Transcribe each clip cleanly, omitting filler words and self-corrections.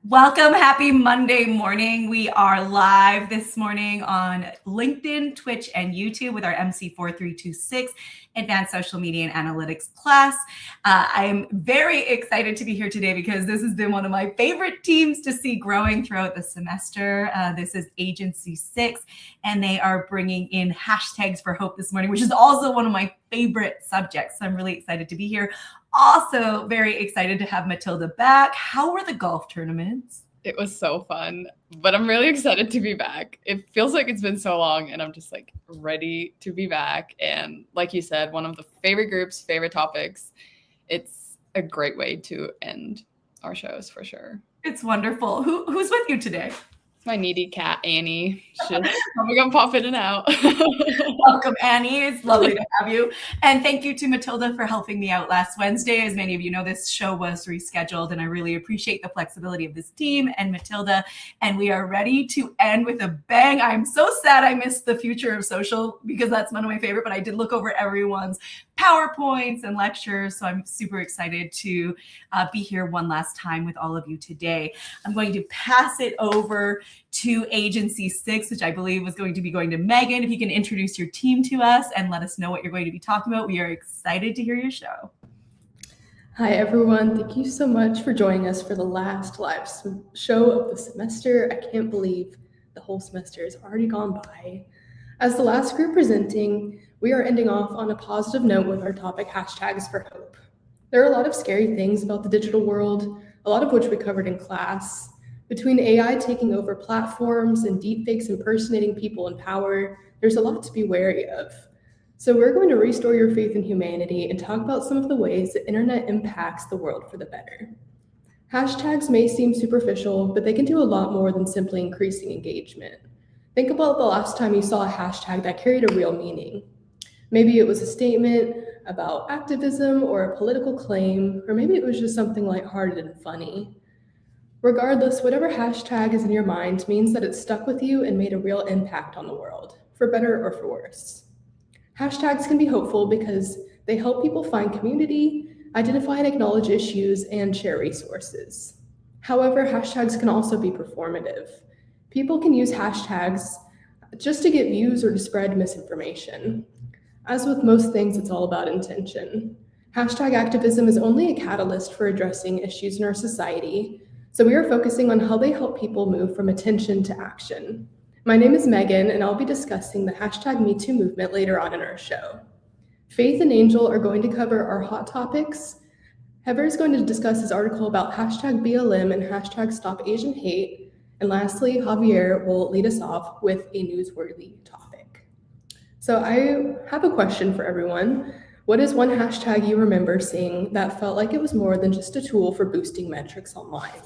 Welcome. Happy Monday morning. We are live this morning on LinkedIn, Twitch, and YouTube with our MC4326 Advanced Social Media and Analytics class. I am very excited to be here today because this has been one of my favorite teams to see growing throughout the semester. This is Agency 6, and they are bringing in hashtags for hope this morning, which is also one of my favorite subjects. So I'm really excited to be here. Also very excited to have Matilda back. How were the golf tournaments? It was so fun, but I'm really excited to be back. It feels like it's been so long and I'm just like ready to be back. And like you said, one of the favorite groups, favorite topics. It's a great way to end our shows for sure. It's wonderful. Who's with you today? My needy cat, Annie. She's probably gonna pop in and out. Welcome, Annie. It's lovely to have you. And thank you to Matilda for helping me out last Wednesday. As many of you know, this show was rescheduled, and I really appreciate the flexibility of this team and Matilda. And we are ready to end with a bang. I'm so sad I missed the future of social because that's one of my favorite, but I did look over everyone's PowerPoints and lectures. So I'm super excited to be here one last time with all of you today. I'm going to pass it over to Agency 6, which I believe was going to be going to Megan. If you can introduce your team to us and let us know what you're going to be talking about. We are excited to hear your show. Hi, everyone. Thank you so much for joining us for the last live show of the semester. I can't believe the whole semester has already gone by. As the last group presenting, we are ending off on a positive note with our topic, hashtags for hope. There are a lot of scary things about the digital world, a lot of which we covered in class. Between AI taking over platforms and deepfakes impersonating people in power, there's a lot to be wary of. So we're going to restore your faith in humanity and talk about some of the ways the internet impacts the world for the better. Hashtags may seem superficial, but they can do a lot more than simply increasing engagement. Think about the last time you saw a hashtag that carried a real meaning. Maybe it was a statement about activism or a political claim, or maybe it was just something lighthearted and funny. Regardless, whatever hashtag is in your mind means that it stuck with you and made a real impact on the world, for better or for worse. Hashtags can be hopeful because they help people find community, identify and acknowledge issues, and share resources. However, hashtags can also be performative. People can use hashtags just to get views or to spread misinformation. As with most things, it's all about intention. Hashtag activism is only a catalyst for addressing issues in our society, so we are focusing on how they help people move from attention to action. My name is Megan, and I'll be discussing the hashtag MeToo movement later on in our show. Faith and Angel are going to cover our hot topics. Heather is going to discuss his article about hashtag BLM and hashtag Stop Asian Hate. And lastly, Javier will lead us off with a newsworthy topic. So I have a question for everyone. What is one hashtag you remember seeing that felt like it was more than just a tool for boosting metrics online?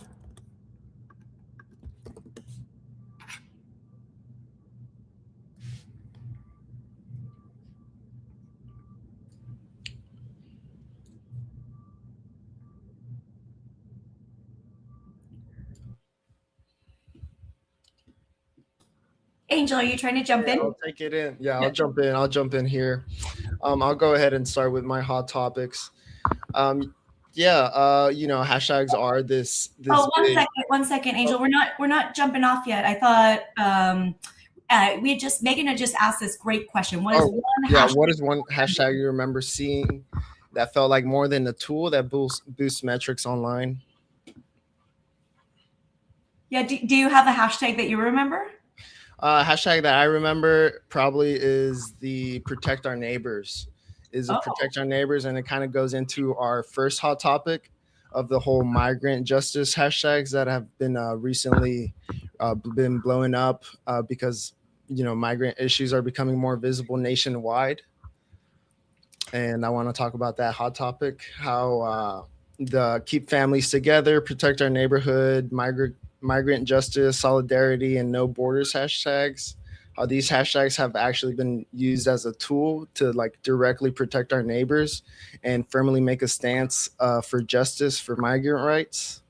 Angel, are you trying to jump in? I'll take it in. Yeah, I'll jump in. I'll jump in here. I'll go ahead and start with my hot topics. Hashtags are this. Oh, one second, Angel. We're not jumping off yet. I thought Megan had just asked this great question. What is one hashtag you remember seeing that felt like more than a tool that boosts metrics online? Yeah, do you have a hashtag that you remember? Hashtag that I remember probably is the protect our neighbors. Protect our neighbors, and it kind of goes into our first hot topic of the whole migrant justice hashtags that have been recently been blowing up because migrant issues are becoming more visible nationwide. And I want to talk about that hot topic, how the keep families together, protect our neighborhood, migrant justice, solidarity, and no borders hashtags. How these hashtags have actually been used as a tool to directly protect our neighbors and firmly make a stance for justice for migrant rights.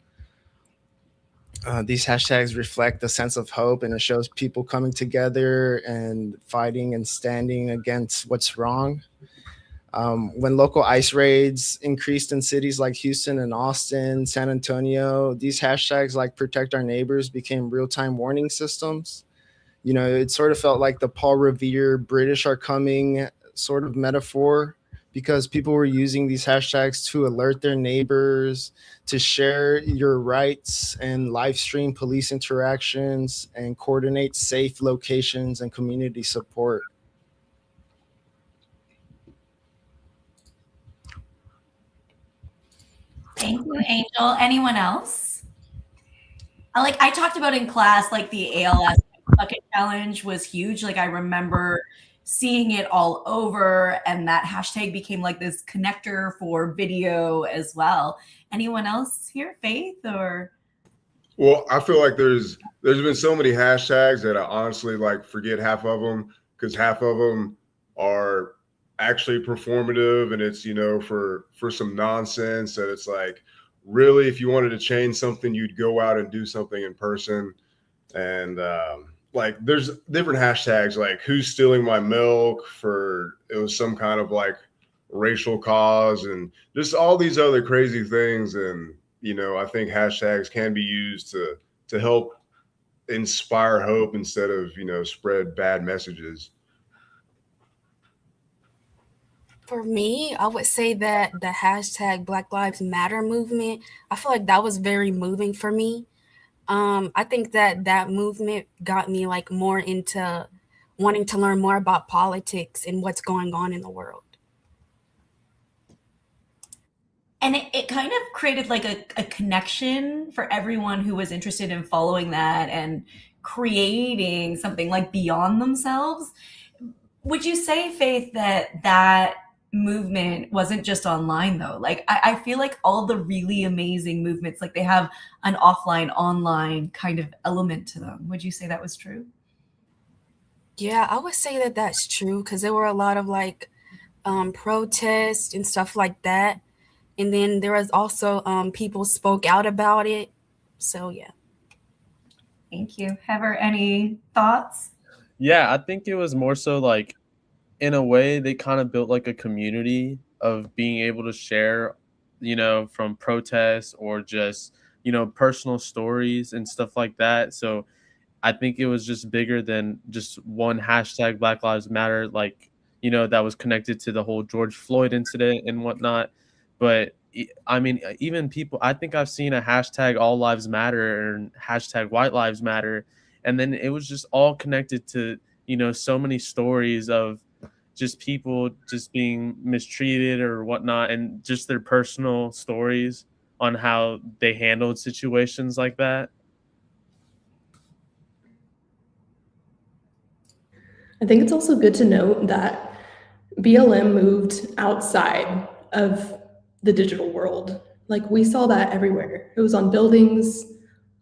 These hashtags reflect a sense of hope, and it shows people coming together and fighting and standing against what's wrong. When local ICE raids increased in cities like Houston and Austin, San Antonio, these hashtags like Protect Our Neighbors became real-time warning systems. You know, it sort of felt like the Paul Revere British are coming sort of metaphor, because people were using these hashtags to alert their neighbors, to share your rights and live stream police interactions and coordinate safe locations and community support. Thank you, Angel. Anyone else? I talked about in class, like the ALS bucket challenge was huge. Like I remember seeing it all over, and that hashtag became like this connector for video as well. Anyone else here, Faith or? Well, I feel like there's been so many hashtags that I honestly like forget half of them, because half of them are actually performative, and it's, you know, for some nonsense that it's like, really, if you wanted to change something, you'd go out and do something in person. And like there's different hashtags like who's stealing my milk, for it was some kind of like racial cause, and just all these other crazy things. And you know, I think hashtags can be used to help inspire hope instead of, you know, spread bad messages. For me, I would say that the hashtag Black Lives Matter movement, I feel like that was very moving for me. I think that movement got me like more into wanting to learn more about politics and what's going on in the world. And it kind of created like a connection for everyone who was interested in following that and creating something like beyond themselves. Would you say, Faith, that movement wasn't just online though? Like I feel like all the really amazing movements, like they have an offline, online kind of element to them. Would you say that was true? Yeah, I would say that that's true, because there were a lot of like protests and stuff like that. And then there was also people spoke out about it. So yeah. Thank you. Heather, any thoughts? Yeah, I think it was more so like, in a way, they kind of built like a community of being able to share, you know, from protests or just, you know, personal stories and stuff like that. So I think it was just bigger than just one hashtag Black Lives Matter, like, you know, that was connected to the whole George Floyd incident and whatnot. But I mean, even people, I think I've seen a hashtag All Lives Matter and hashtag White Lives Matter. And then it was just all connected to, you know, so many stories of just people just being mistreated or whatnot, and just their personal stories on how they handled situations like that. I think it's also good to note that BLM moved outside of the digital world. Like we saw that everywhere. It was on buildings,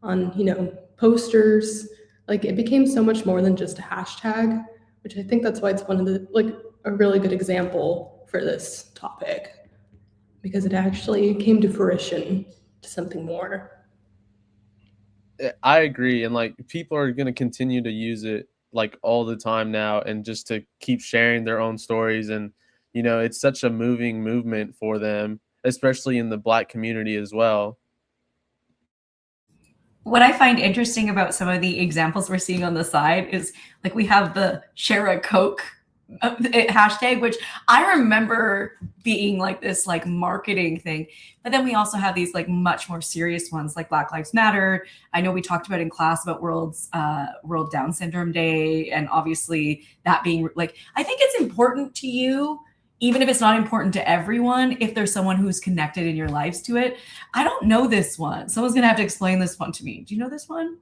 on, you know, posters. Like it became so much more than just a hashtag, which I think that's why it's one of the, like, a really good example for this topic, because it actually came to fruition to something more. I agree. And like people are going to continue to use it like all the time now, and just to keep sharing their own stories. And, you know, it's such a moving movement for them, especially in the Black community as well. What I find interesting about some of the examples we're seeing on the side is like we have the share a Coke hashtag, which I remember being like this like marketing thing. But then we also have these like much more serious ones like Black Lives Matter. I know we talked about in class about World Down Syndrome Day, and obviously that being like, I think it's important to you, even if it's not important to everyone, if there's someone who's connected in your lives to it. I don't know this one. Someone's gonna have to explain this one to me. Do you know this one?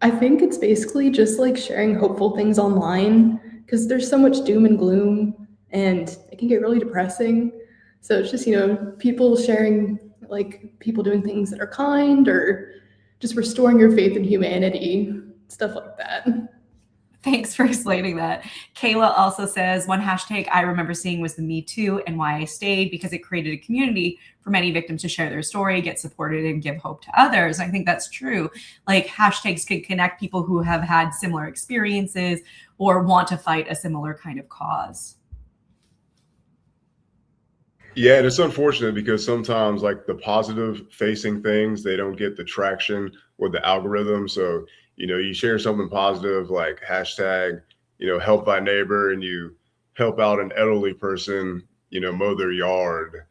I think it's basically just like sharing hopeful things online, because there's so much doom and gloom and it can get really depressing. So it's just, you know, people sharing, like people doing things that are kind or just restoring your faith in humanity, stuff like that. Thanks for explaining that. Kayla also says one hashtag I remember seeing was the Me Too and Why I Stayed, because it created a community for many victims to share their story, get supported, and give hope to others. I think that's true. Like hashtags can connect people who have had similar experiences or want to fight a similar kind of cause. Yeah, and it's unfortunate because sometimes like the positive facing things, they don't get the traction with the algorithm. So, you share something positive like hashtag, help thy neighbor, and you help out an elderly person, mow their yard.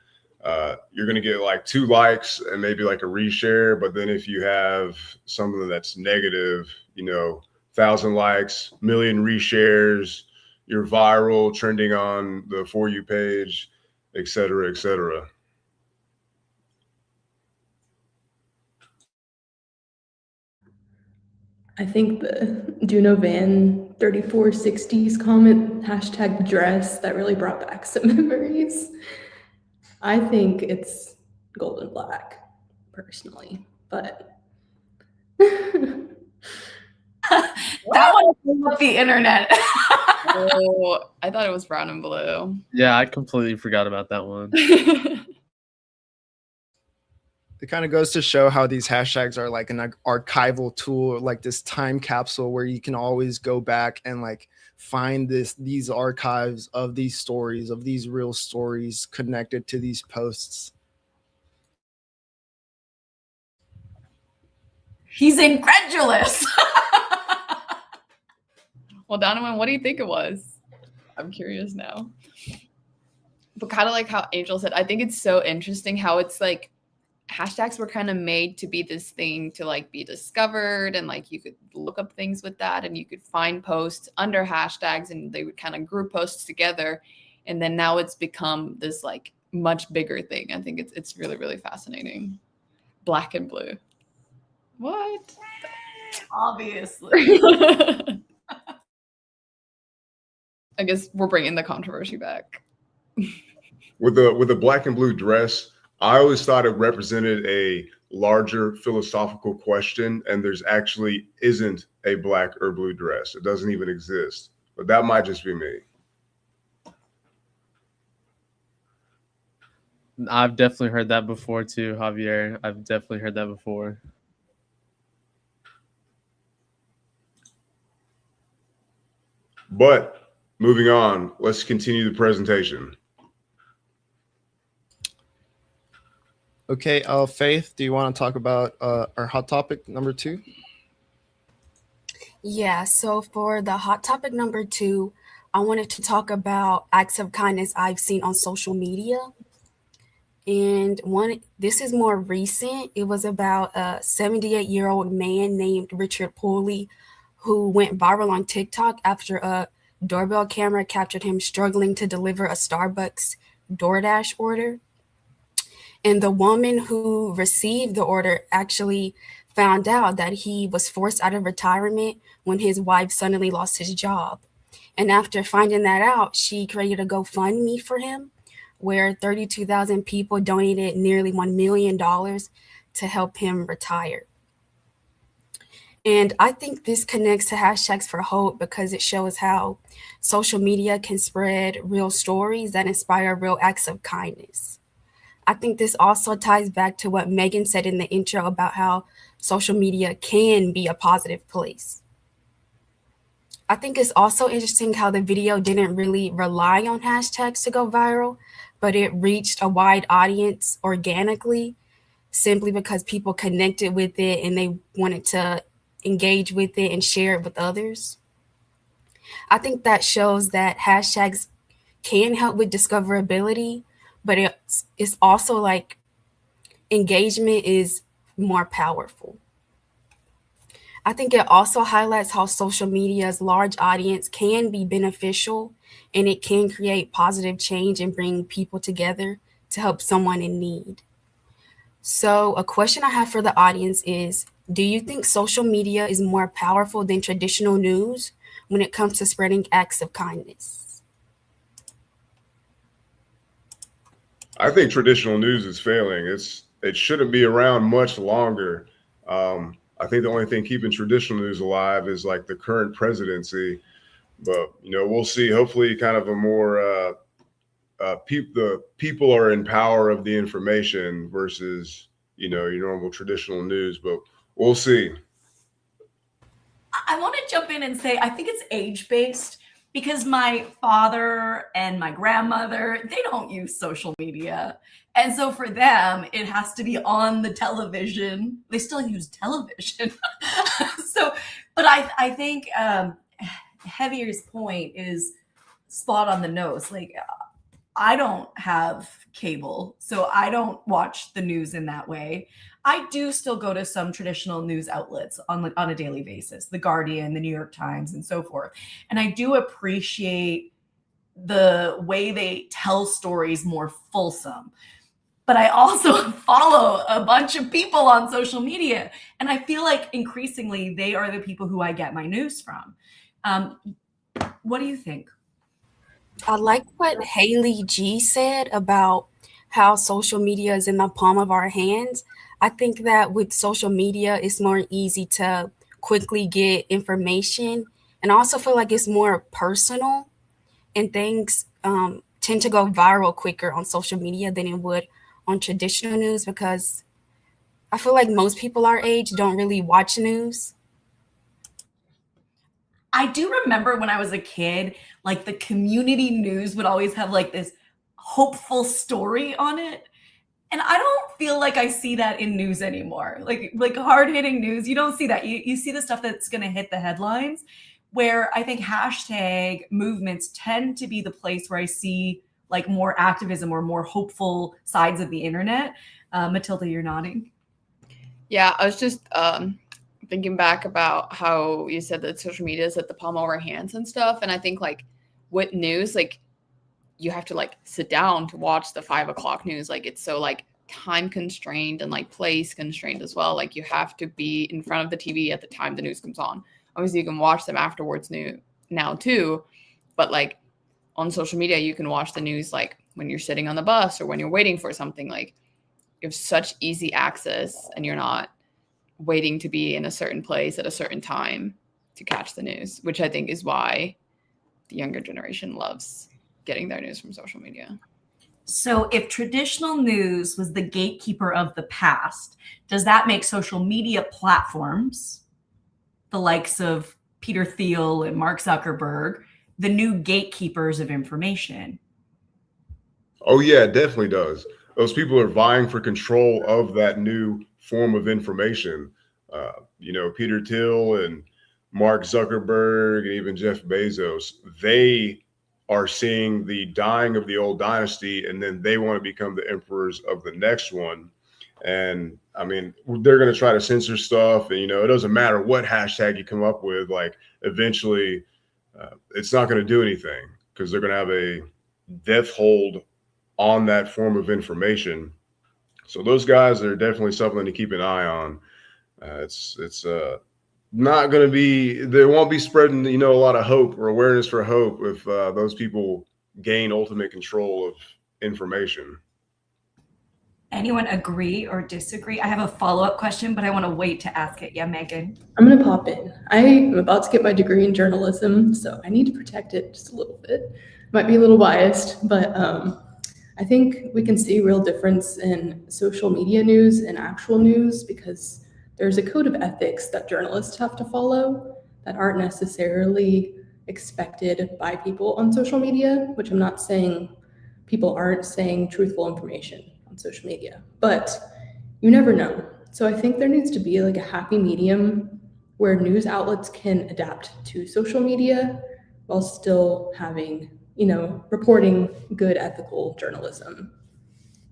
You're gonna get like 2 likes and maybe like a reshare. But then if you have something that's negative, 1,000 likes, million reshares, you're viral, trending on the For You page, et cetera, et cetera. I think the Duno Van 3460s comment, hashtag dress, that really brought back some memories. I think it's Golden Black, personally, but That one blew up the internet. Oh, I thought it was brown and blue. Yeah, I completely forgot about that one. It kind of goes to show how these hashtags are like an archival tool, like this time capsule where you can always go back and like find these archives of these stories, of these real stories connected to these posts. He's incredulous. Well, Donovan, what do you think it was? I'm curious now. But kind of like how Angel said, I think it's so interesting how it's like hashtags were kind of made to be this thing to like be discovered, and like you could look up things with that, and you could find posts under hashtags and they would kind of group posts together. And then now it's become this like much bigger thing. I think it's really, really fascinating. Black and blue. What? Obviously. I guess we're bringing the controversy back. With the black and blue dress, I always thought it represented a larger philosophical question, and there's actually isn't a black or blue dress. It doesn't even exist. But that might just be me. I've definitely heard that before too, Javier. I've definitely heard that before. But moving on, let's continue the presentation. Okay, Faith, do you want to talk about our hot topic number 2? Yeah, so for the hot topic number 2, I wanted to talk about acts of kindness I've seen on social media. And this is more recent. It was about a 78-year-old man named Richard Pooley who went viral on TikTok after a doorbell camera captured him struggling to deliver a Starbucks DoorDash order. And the woman who received the order actually found out that he was forced out of retirement when his wife suddenly lost his job. And after finding that out, she created a GoFundMe for him, where 32,000 people donated nearly $1 million to help him retire. And I think this connects to hashtags for hope because it shows how social media can spread real stories that inspire real acts of kindness. I think this also ties back to what Megan said in the intro about how social media can be a positive place. I think it's also interesting how the video didn't really rely on hashtags to go viral, but it reached a wide audience organically simply because people connected with it and they wanted to engage with it and share it with others. I think that shows that hashtags can help with discoverability, but it's also like engagement is more powerful. I think it also highlights how social media's large audience can be beneficial and it can create positive change and bring people together to help someone in need. So a question I have for the audience is, do you think social media is more powerful than traditional news when it comes to spreading acts of kindness? I think traditional news is failing. It shouldn't be around much longer. I think the only thing keeping traditional news alive is like the current presidency, but we'll see. Hopefully, kind of a more the people are in power of the information versus your normal traditional news. But we'll see. I want to jump in and say I think it's age-based. because my father and my grandmother, they don't use social media. And so for them, it has to be on the television. They still use television. So, but I think Heavier's point is spot on the nose. Like, I don't have cable, so I don't watch the news in that way. I do still go to some traditional news outlets on a daily basis, The Guardian, the New York Times, and so forth. And I do appreciate the way they tell stories more fulsome. But I also follow a bunch of people on social media, and I feel like increasingly they are the people who I get my news from. What do you think? I like what Haley G said about how social media is in the palm of our hands. I think that with social media, it's more easy to quickly get information. And I also feel like it's more personal, and things tend to go viral quicker on social media than it would on traditional news, because I feel like most people our age don't really watch news. I do remember when I was a kid, like the community news would always have like this hopeful story on it. And I don't feel like I see that in news anymore. Like hard-hitting news, you don't see that. You see the stuff that's going to hit the headlines, where I think hashtag movements tend to be the place where I see like more activism or more hopeful sides of the internet. Matilda, you're nodding. Yeah, I was just thinking back about how you said that social media is at the palm of our hands and stuff. And I think like with news, like you have to like sit down to watch the 5 o'clock news. Like it's so like time constrained and like place constrained as well. Like you have to be in front of the TV at the time the news comes on. Obviously you can watch them afterwards now too, but like on social media, you can watch the news like when you're sitting on the bus or when you're waiting for something. Like you have such easy access, and you're not waiting to be in a certain place at a certain time to catch the news, which I think is why the younger generation loves getting their news from social media. So if traditional news was the gatekeeper of the past, does that make social media platforms, the likes of Peter Thiel and Mark Zuckerberg, the new gatekeepers of information? Oh yeah, it definitely does. Those people are vying for control of that new form of information. Peter Thiel and Mark Zuckerberg and even Jeff Bezos, they are seeing the dying of the old dynasty, and then they want to become the emperors of the next one. And I mean, they're going to try to censor stuff, and it doesn't matter what hashtag you come up with. Like eventually, it's not going to do anything, because they're going to have a death hold on that form of information. So those guys are definitely something to keep an eye on. It's not going to be, they won't be spreading, a lot of hope or awareness for hope if those people gain ultimate control of information. Anyone agree or disagree? I have a follow-up question, but I want to wait to ask it. Yeah, Megan. I'm going to pop in. I'm about to get my degree in journalism, so I need to protect it just a little bit. Might be a little biased, but I think we can see a real difference in social media news and actual news, because there's a code of ethics that journalists have to follow that aren't necessarily expected by people on social media, which I'm not saying people aren't saying truthful information on social media, but you never know. So I think there needs to be like a happy medium where news outlets can adapt to social media while still having, reporting good ethical journalism.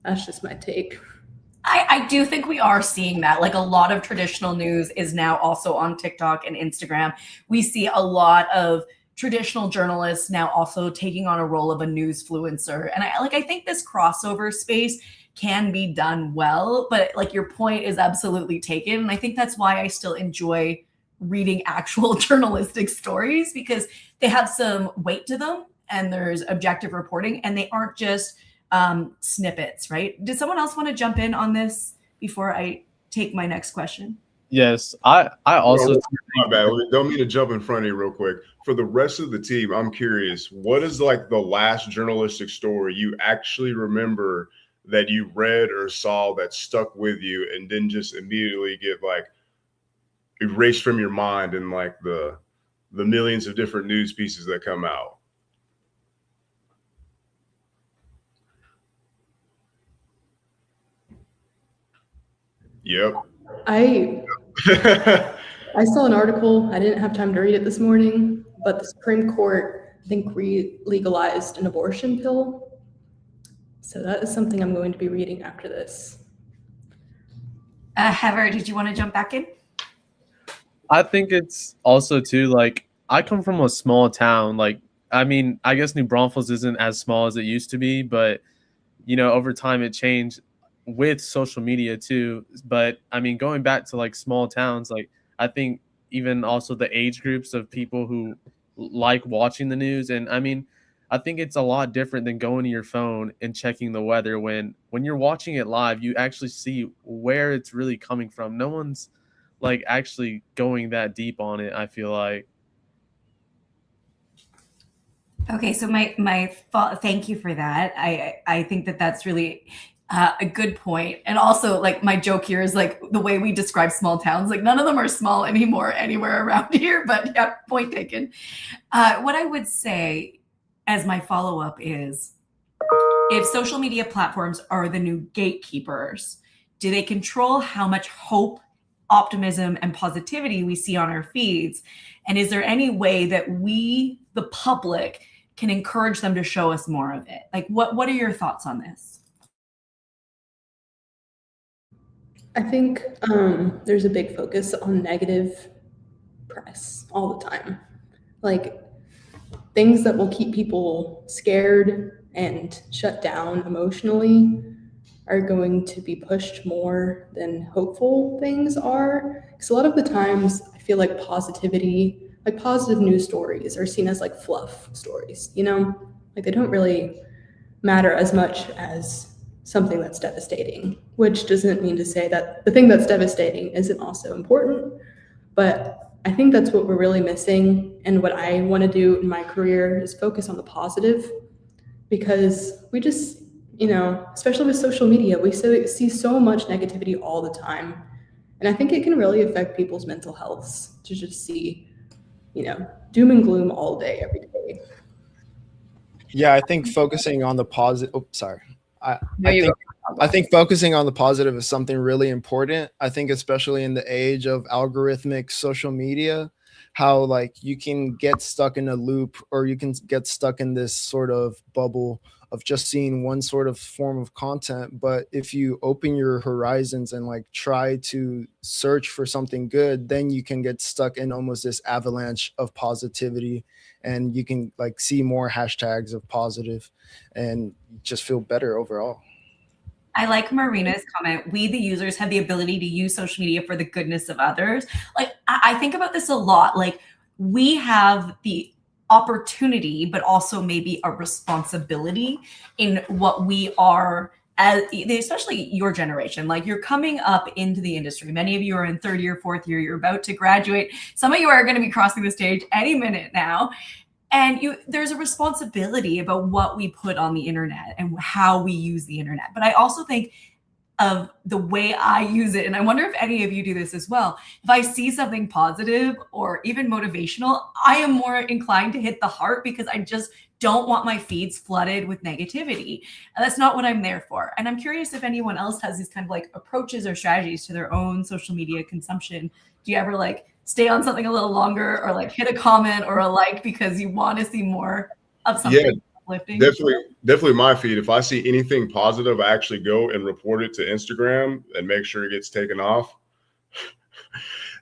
That's just my take. I do think we are seeing that. Like a lot of traditional news is now also on TikTok and Instagram. We see a lot of traditional journalists now also taking on a role of a newsfluencer. And I think this crossover space can be done well, but like your point is absolutely taken. And I think that's why I still enjoy reading actual journalistic stories, because they have some weight to them and there's objective reporting, and they aren't just snippets, right? Did someone else want to jump in on this before I take my next question? Yes, I also. My bad. Don't mean to jump in front of you real quick. For the rest of the team, I'm curious, what is like the last journalistic story you actually remember that you read or saw that stuck with you and didn't just immediately get like erased from your mind in like the the millions of different news pieces that come out. Yep. I saw an article. I didn't have time to read it this morning, but the Supreme Court, I think, legalized an abortion pill. So that is something I'm going to be reading after this. Heather, did you want to jump back in? I think it's also too, like, I come from a small town. Like, I mean, I guess New Braunfels isn't as small as it used to be, but you know, over time it changed with social media too. But I mean, going back to like small towns, like I think even also the age groups of people who like watching the news, and I mean, I think it's a lot different than going to your phone and checking the weather. When you're watching it live, you actually see where it's really coming from. No one's like actually going that deep on it, I feel like. Okay, so my thought, thank you for that. I think that that's really a good point. And also, like, my joke here is like the way we describe small towns, like none of them are small anymore anywhere around here, but yeah, point taken. What I would say as my follow-up is, if social media platforms are the new gatekeepers, do they control how much hope, optimism, and positivity we see on our feeds? And is there any way that we, the public, can encourage them to show us more of it? Like, what are your thoughts on this? I think there's a big focus on negative press all the time. Like, things that will keep people scared and shut down emotionally are going to be pushed more than hopeful things are. Because a lot of the times I feel like positivity, like positive news stories, are seen as like fluff stories, you know? Like, they don't really matter as much as something that's devastating, which doesn't mean to say that the thing that's devastating isn't also important. But I think that's what we're really missing. And what I want to do in my career is focus on the positive, because we just, you know, especially with social media, we see so much negativity all the time. And I think it can really affect people's mental health to just see, you know, doom and gloom all day, every day. Yeah, I think focusing on the positive. Oh, sorry. I think focusing on the positive is something really important. I think especially in the age of algorithmic social media, how like you can get stuck in a loop, or you can get stuck in this sort of bubble of just seeing one sort of form of content. But if you open your horizons and like try to search for something good, then you can get stuck in almost this avalanche of positivity, and you can like see more hashtags of positive and just feel better overall. I like Marina's comment. We, the users, have the ability to use social media for the goodness of others. Like, I think about this a lot. Like, we have the opportunity, but also maybe a responsibility in what we are, as especially your generation. Like, you're coming up into the industry. Many of you are in third year, fourth year. You're about to graduate. Some of you are going to be crossing the stage any minute now. And there's a responsibility about what we put on the internet and how we use the internet. But I also think of the way I use it, and I wonder if any of you do this as well. If I see something positive or even motivational, I am more inclined to hit the heart, because I just don't want my feeds flooded with negativity. And that's not what I'm there for. And I'm curious if anyone else has these kind of like approaches or strategies to their own social media consumption. Do you ever like stay on something a little longer, or like hit a comment or a like because you want to see more of something uplifting? Definitely my feed. If I see anything positive, I actually go and report it to Instagram and make sure it gets taken off.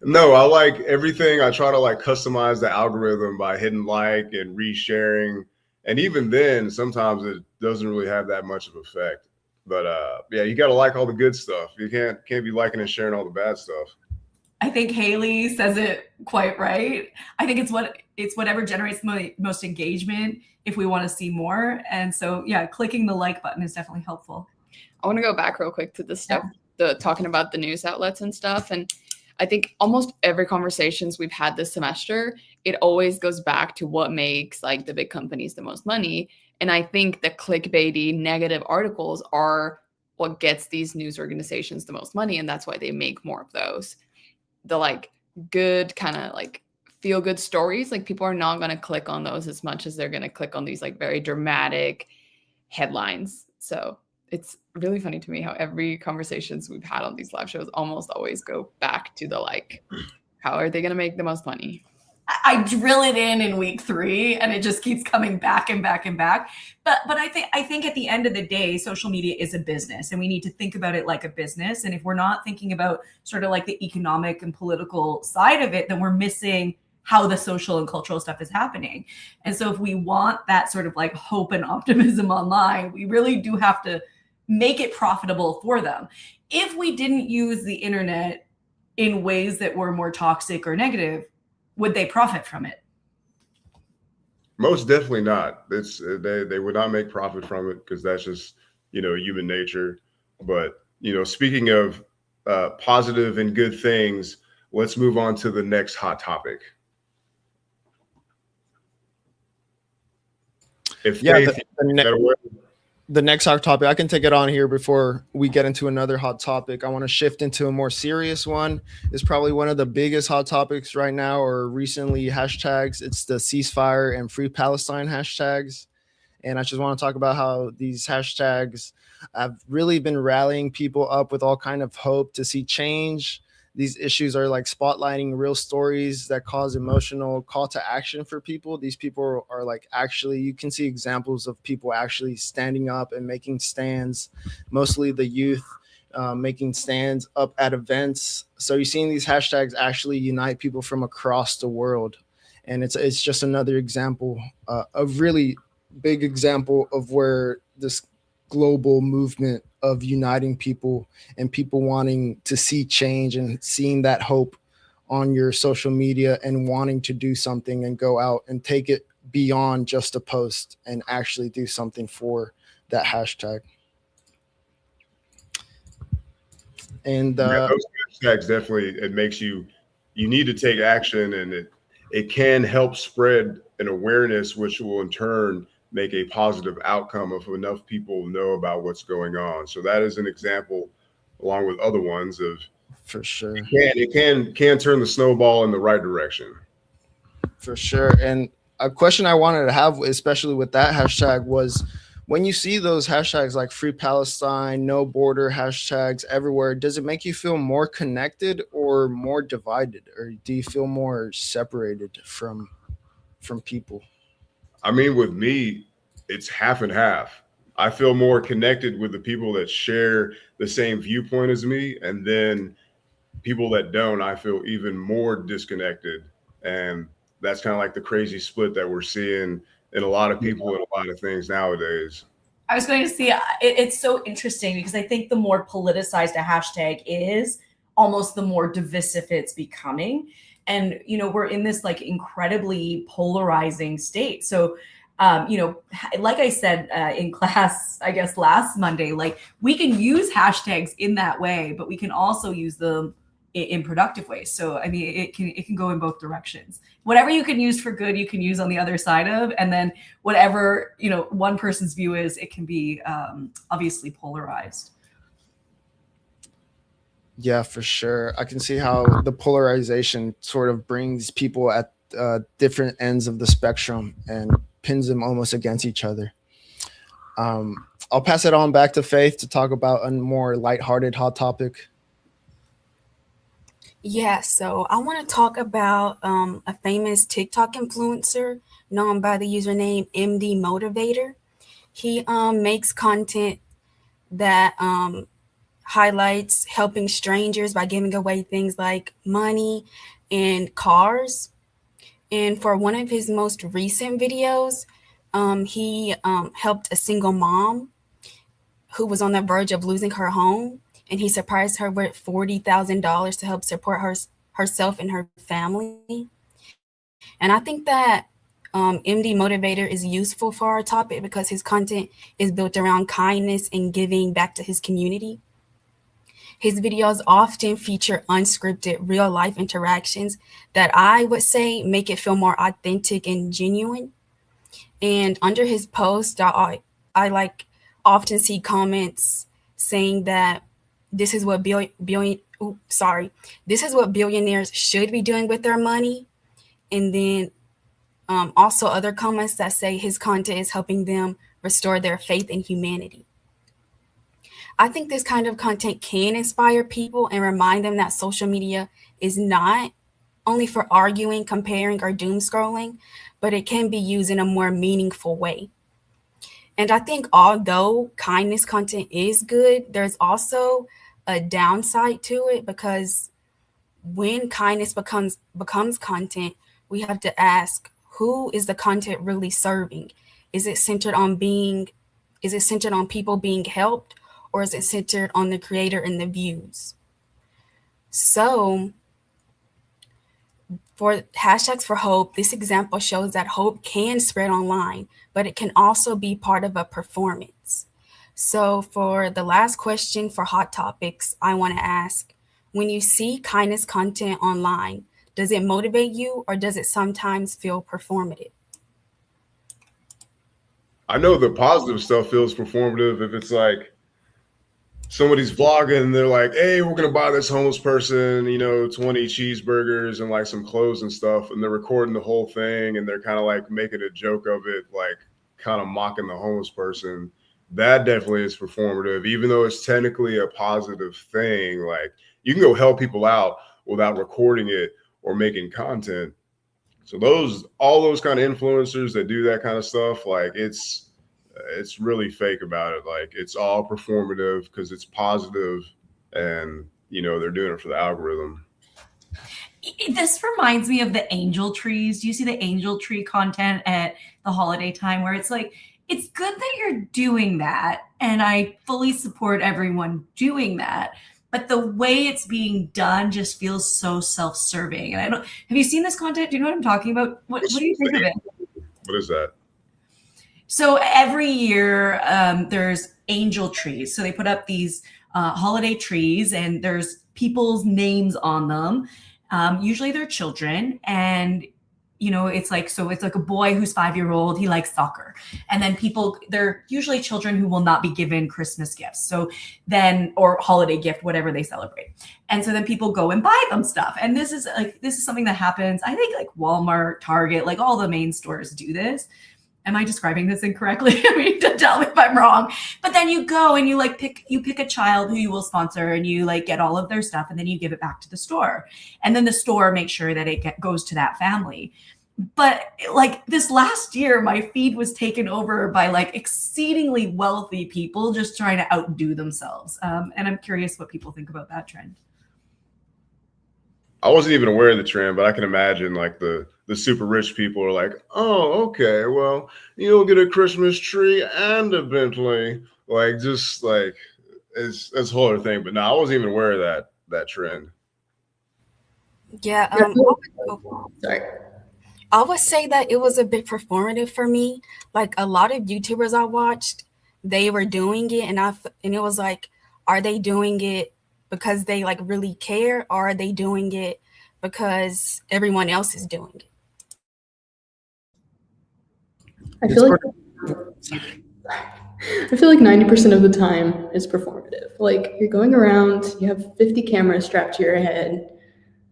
No, I like everything. I try to like customize the algorithm by hitting like and resharing. And even then, sometimes it doesn't really have that much of effect. But yeah, you got to like all the good stuff. You can't be liking and sharing all the bad stuff. I think Haley says it quite right. I think it's whatever generates the most engagement if we want to see more. And so, yeah, clicking the like button is definitely helpful. I want to go back real quick to the stuff, talking about the news outlets and stuff. And I think almost every conversations we've had this semester, it always goes back to what makes like the big companies the most money. And I think the clickbaity negative articles are what gets these news organizations the most money. And that's why they make more of those. The like good kind of like feel good stories, like people are not going to click on those as much as they're going to click on these like very dramatic headlines. So it's really funny to me how every conversations we've had on these live shows almost always go back to the like, how are they going to make the most money? I drill it in week 3, and it just keeps coming back and back and back. But I think at the end of the day, social media is a business, and we need to think about it like a business. And if we're not thinking about sort of like the economic and political side of it, then we're missing how the social and cultural stuff is happening. And so if we want that sort of like hope and optimism online, we really do have to make it profitable for them. If we didn't use the internet in ways that were more toxic or negative, would they profit from it? Most definitely not. It's they would not make profit from it because that's just, you know, human nature. But, you know, speaking of positive and good things, let's move on to the next hot topic. If Faith, the next hot topic, I can take it on here before we get into another hot topic. I want to shift into a more serious one. It's probably one of the biggest hot topics right now or recently hashtags. It's the ceasefire and free Palestine hashtags. And I just want to talk about how these hashtags have really been rallying people up with all kind of hope to see change. These issues are like spotlighting real stories that cause emotional call to action for people. These people are like actually, you can see examples of people actually standing up and making stands, mostly the youth making stands up at events. So you're seeing these hashtags actually unite people from across the world. And it's just another example, a really big example of where this global movement of uniting people and people wanting to see change and seeing that hope on your social media and wanting to do something and go out and take it beyond just a post and actually do something for that hashtag. And those hashtags definitely, it makes you need to take action, and it can help spread an awareness, which will in turn make a positive outcome if enough people know about what's going on. So that is an example, along with other ones, of for sure it can turn the snowball in the right direction. For sure. And a question I wanted to have, especially with that hashtag, was when you see those hashtags like Free Palestine, No Border hashtags everywhere, does it make you feel more connected or more divided, or do you feel more separated from people? I mean, with me, it's half and half. I feel more connected with the people that share the same viewpoint as me, and then people that don't, I feel even more disconnected. And that's kind of like the crazy split that we're seeing in a lot of people and a lot of things nowadays. I was going to say, it's so interesting because I think the more politicized a hashtag is, almost the more divisive it's becoming. And, you know, we're in this like incredibly polarizing state. So, you know, like I said in class, I guess last Monday, like we can use hashtags in that way, but we can also use them in productive ways. So, I mean, it can go in both directions. Whatever you can use for good, you can use on the other side of, and then whatever, you know, one person's view is, it can be obviously polarized. Yeah, for sure. I can see how the polarization sort of brings people at different ends of the spectrum and pins them almost against each other. I'll pass it on back to Faith to talk about a more lighthearted hot topic. Yeah, so I want to talk about a famous TikTok influencer known by the username MD Motivator. He makes content that highlights helping strangers by giving away things like money and cars. And for one of his most recent videos, he helped a single mom who was on the verge of losing her home, and he surprised her with $40,000 to help support herself and her family. And I think that MD Motivator is useful for our topic because his content is built around kindness and giving back to his community. His videos often feature unscripted real-life interactions that I would say make it feel more authentic and genuine. And under his post, I like often see comments saying that this is what billionaires should be doing with their money. And then also other comments that say his content is helping them restore their faith in humanity. I think this kind of content can inspire people and remind them that social media is not only for arguing, comparing, or doom scrolling, but it can be used in a more meaningful way. And I think although kindness content is good, there's also a downside to it, because when kindness becomes content, we have to ask, who is the content really serving? Is it centered on people being helped, or is it centered on the creator and the views? So for hashtags for hope, this example shows that hope can spread online, but it can also be part of a performance. So for the last question for Hot Topics, I want to ask, when you see kindness content online, does it motivate you, or does it sometimes feel performative? I know the positive stuff feels performative if it's like somebody's vlogging and they're like, hey, we're going to buy this homeless person, 20 cheeseburgers and like some clothes and stuff. And they're recording the whole thing and they're kind of like making a joke of it, like kind of mocking the homeless person. That definitely is performative, even though it's technically a positive thing. Like, you can go help people out without recording it or making content. So all those kind of influencers that do that kind of stuff, like it's really fake about it. Like, it's all performative because it's positive and, they're doing it for the algorithm. This reminds me of the angel trees. Do you see the angel tree content at the holiday time where it's like, it's good that you're doing that, and I fully support everyone doing that, but the way it's being done just feels so self-serving. And have you seen this content? Do you know what I'm talking about? What do you think of it? What is that? So every year there's angel trees. So they put up these holiday trees and there's people's names on them. Usually they're children, and it's like a boy who's 5-year-old, he likes soccer. And then they're usually children who will not be given Christmas gifts. So then, or holiday gift, whatever they celebrate. And so then people go and buy them stuff. And this is something that happens, I think, like Walmart, Target, like all the main stores do this. Am I describing this incorrectly? I mean, tell me if I'm wrong. But then you go and you pick a child who you will sponsor, and you like get all of their stuff, and then you give it back to the store. And then the store makes sure that it goes to that family. But like this last year, my feed was taken over by like exceedingly wealthy people just trying to outdo themselves. And I'm curious what people think about that trend. I wasn't even aware of the trend, but I can imagine like the super rich people are like, oh, okay, well, you'll get a Christmas tree and a Bentley, like just like it's a whole other thing. But no, I wasn't even aware of that trend. Yeah. Sorry. I would say that it was a bit performative for me. Like a lot of YouTubers I watched, they were doing it, and it was like, are they doing it because they like really care, or are they doing it because everyone else is doing it? I feel like 90% of the time is performative. Like, you're going around, you have 50 cameras strapped to your head.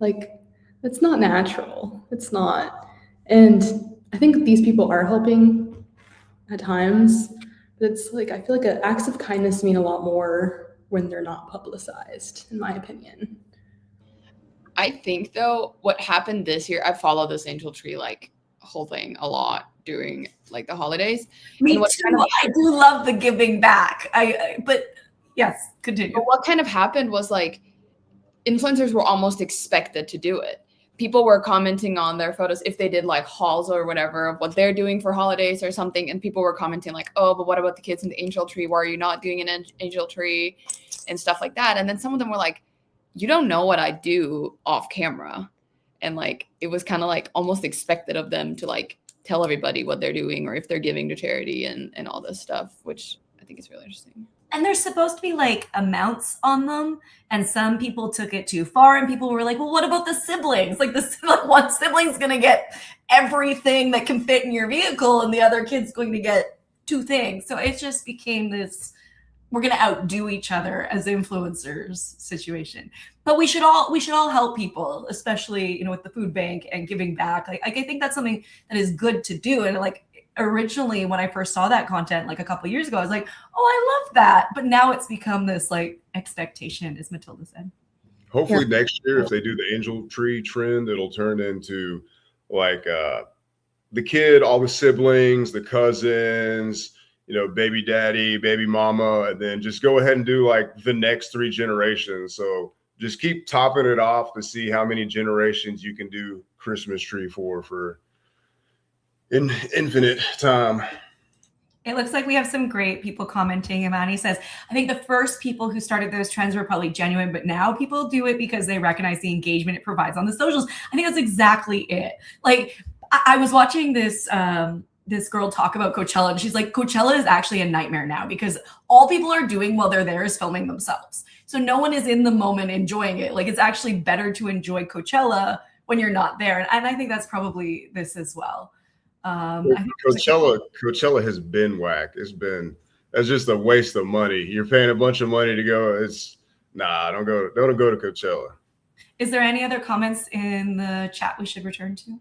Like, it's not natural. It's not. And I think these people are helping at times, but it's like, I feel like acts of kindness mean a lot more when they're not publicized, in my opinion. I think though, what happened this year, I followed this angel tree like whole thing a lot during like the holidays. Me too. I do love the giving back. But yes, continue. But what kind of happened was like influencers were almost expected to do it. People were commenting on their photos if they did like hauls or whatever of what they're doing for holidays or something, and people were commenting like, oh, but what about the kids in the angel tree? Why are you not doing an angel tree and stuff like that? And then some of them were like, you don't know what I do off camera. And like, it was kind of like almost expected of them to like tell everybody what they're doing or if they're giving to charity and all this stuff, which I think is really interesting. And there's supposed to be like amounts on them, and some people took it too far, and people were like, well, what about the siblings? Like one sibling's going to get everything that can fit in your vehicle, and the other kid's going to get 2 things. So it just became this we're going to outdo each other as influencers situation. But we should all help people, especially, with the food bank and giving back. Like I think that's something that is good to do. And like originally when I first saw that content like a couple of years ago, I was like, oh, I love that. But now it's become this like expectation, as Matilda said. Hopefully next year, if they do the angel tree trend, it'll turn into like the kid, all the siblings, the cousins, baby daddy, baby mama, and then just go ahead and do like the next 3 generations. So just keep topping it off to see how many generations you can do Christmas tree for infinite time. It looks like we have some great people commenting. Imani says, I think the first people who started those trends were probably genuine, but now people do it because they recognize the engagement it provides on the socials. I think that's exactly it. Like I was watching this girl talk about Coachella, and she's like, Coachella is actually a nightmare now because all people are doing while they're there is filming themselves. So no one is in the moment enjoying it. Like it's actually better to enjoy Coachella when you're not there. And I think that's probably this as well. I think Coachella has been whack. That's just a waste of money. You're paying a bunch of money to go. Don't go to Coachella. Is there any other comments in the chat we should return to?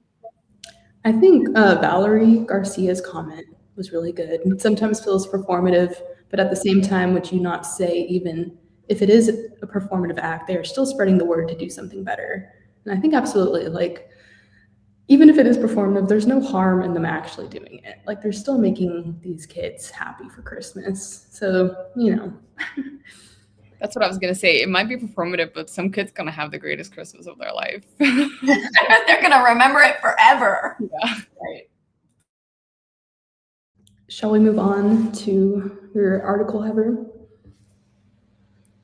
I think Valerie Garcia's comment was really good. It sometimes feels performative, but at the same time, would you not say even if it is a performative act, they are still spreading the word to do something better? And I think absolutely, like, even if it is performative, there's no harm in them actually doing it. Like they're still making these kids happy for Christmas. So, That's what I was going to say. It might be performative, but some kids going to have the greatest Christmas of their life. They're going to remember it forever. Yeah. Right. Shall we move on to your article, Heather?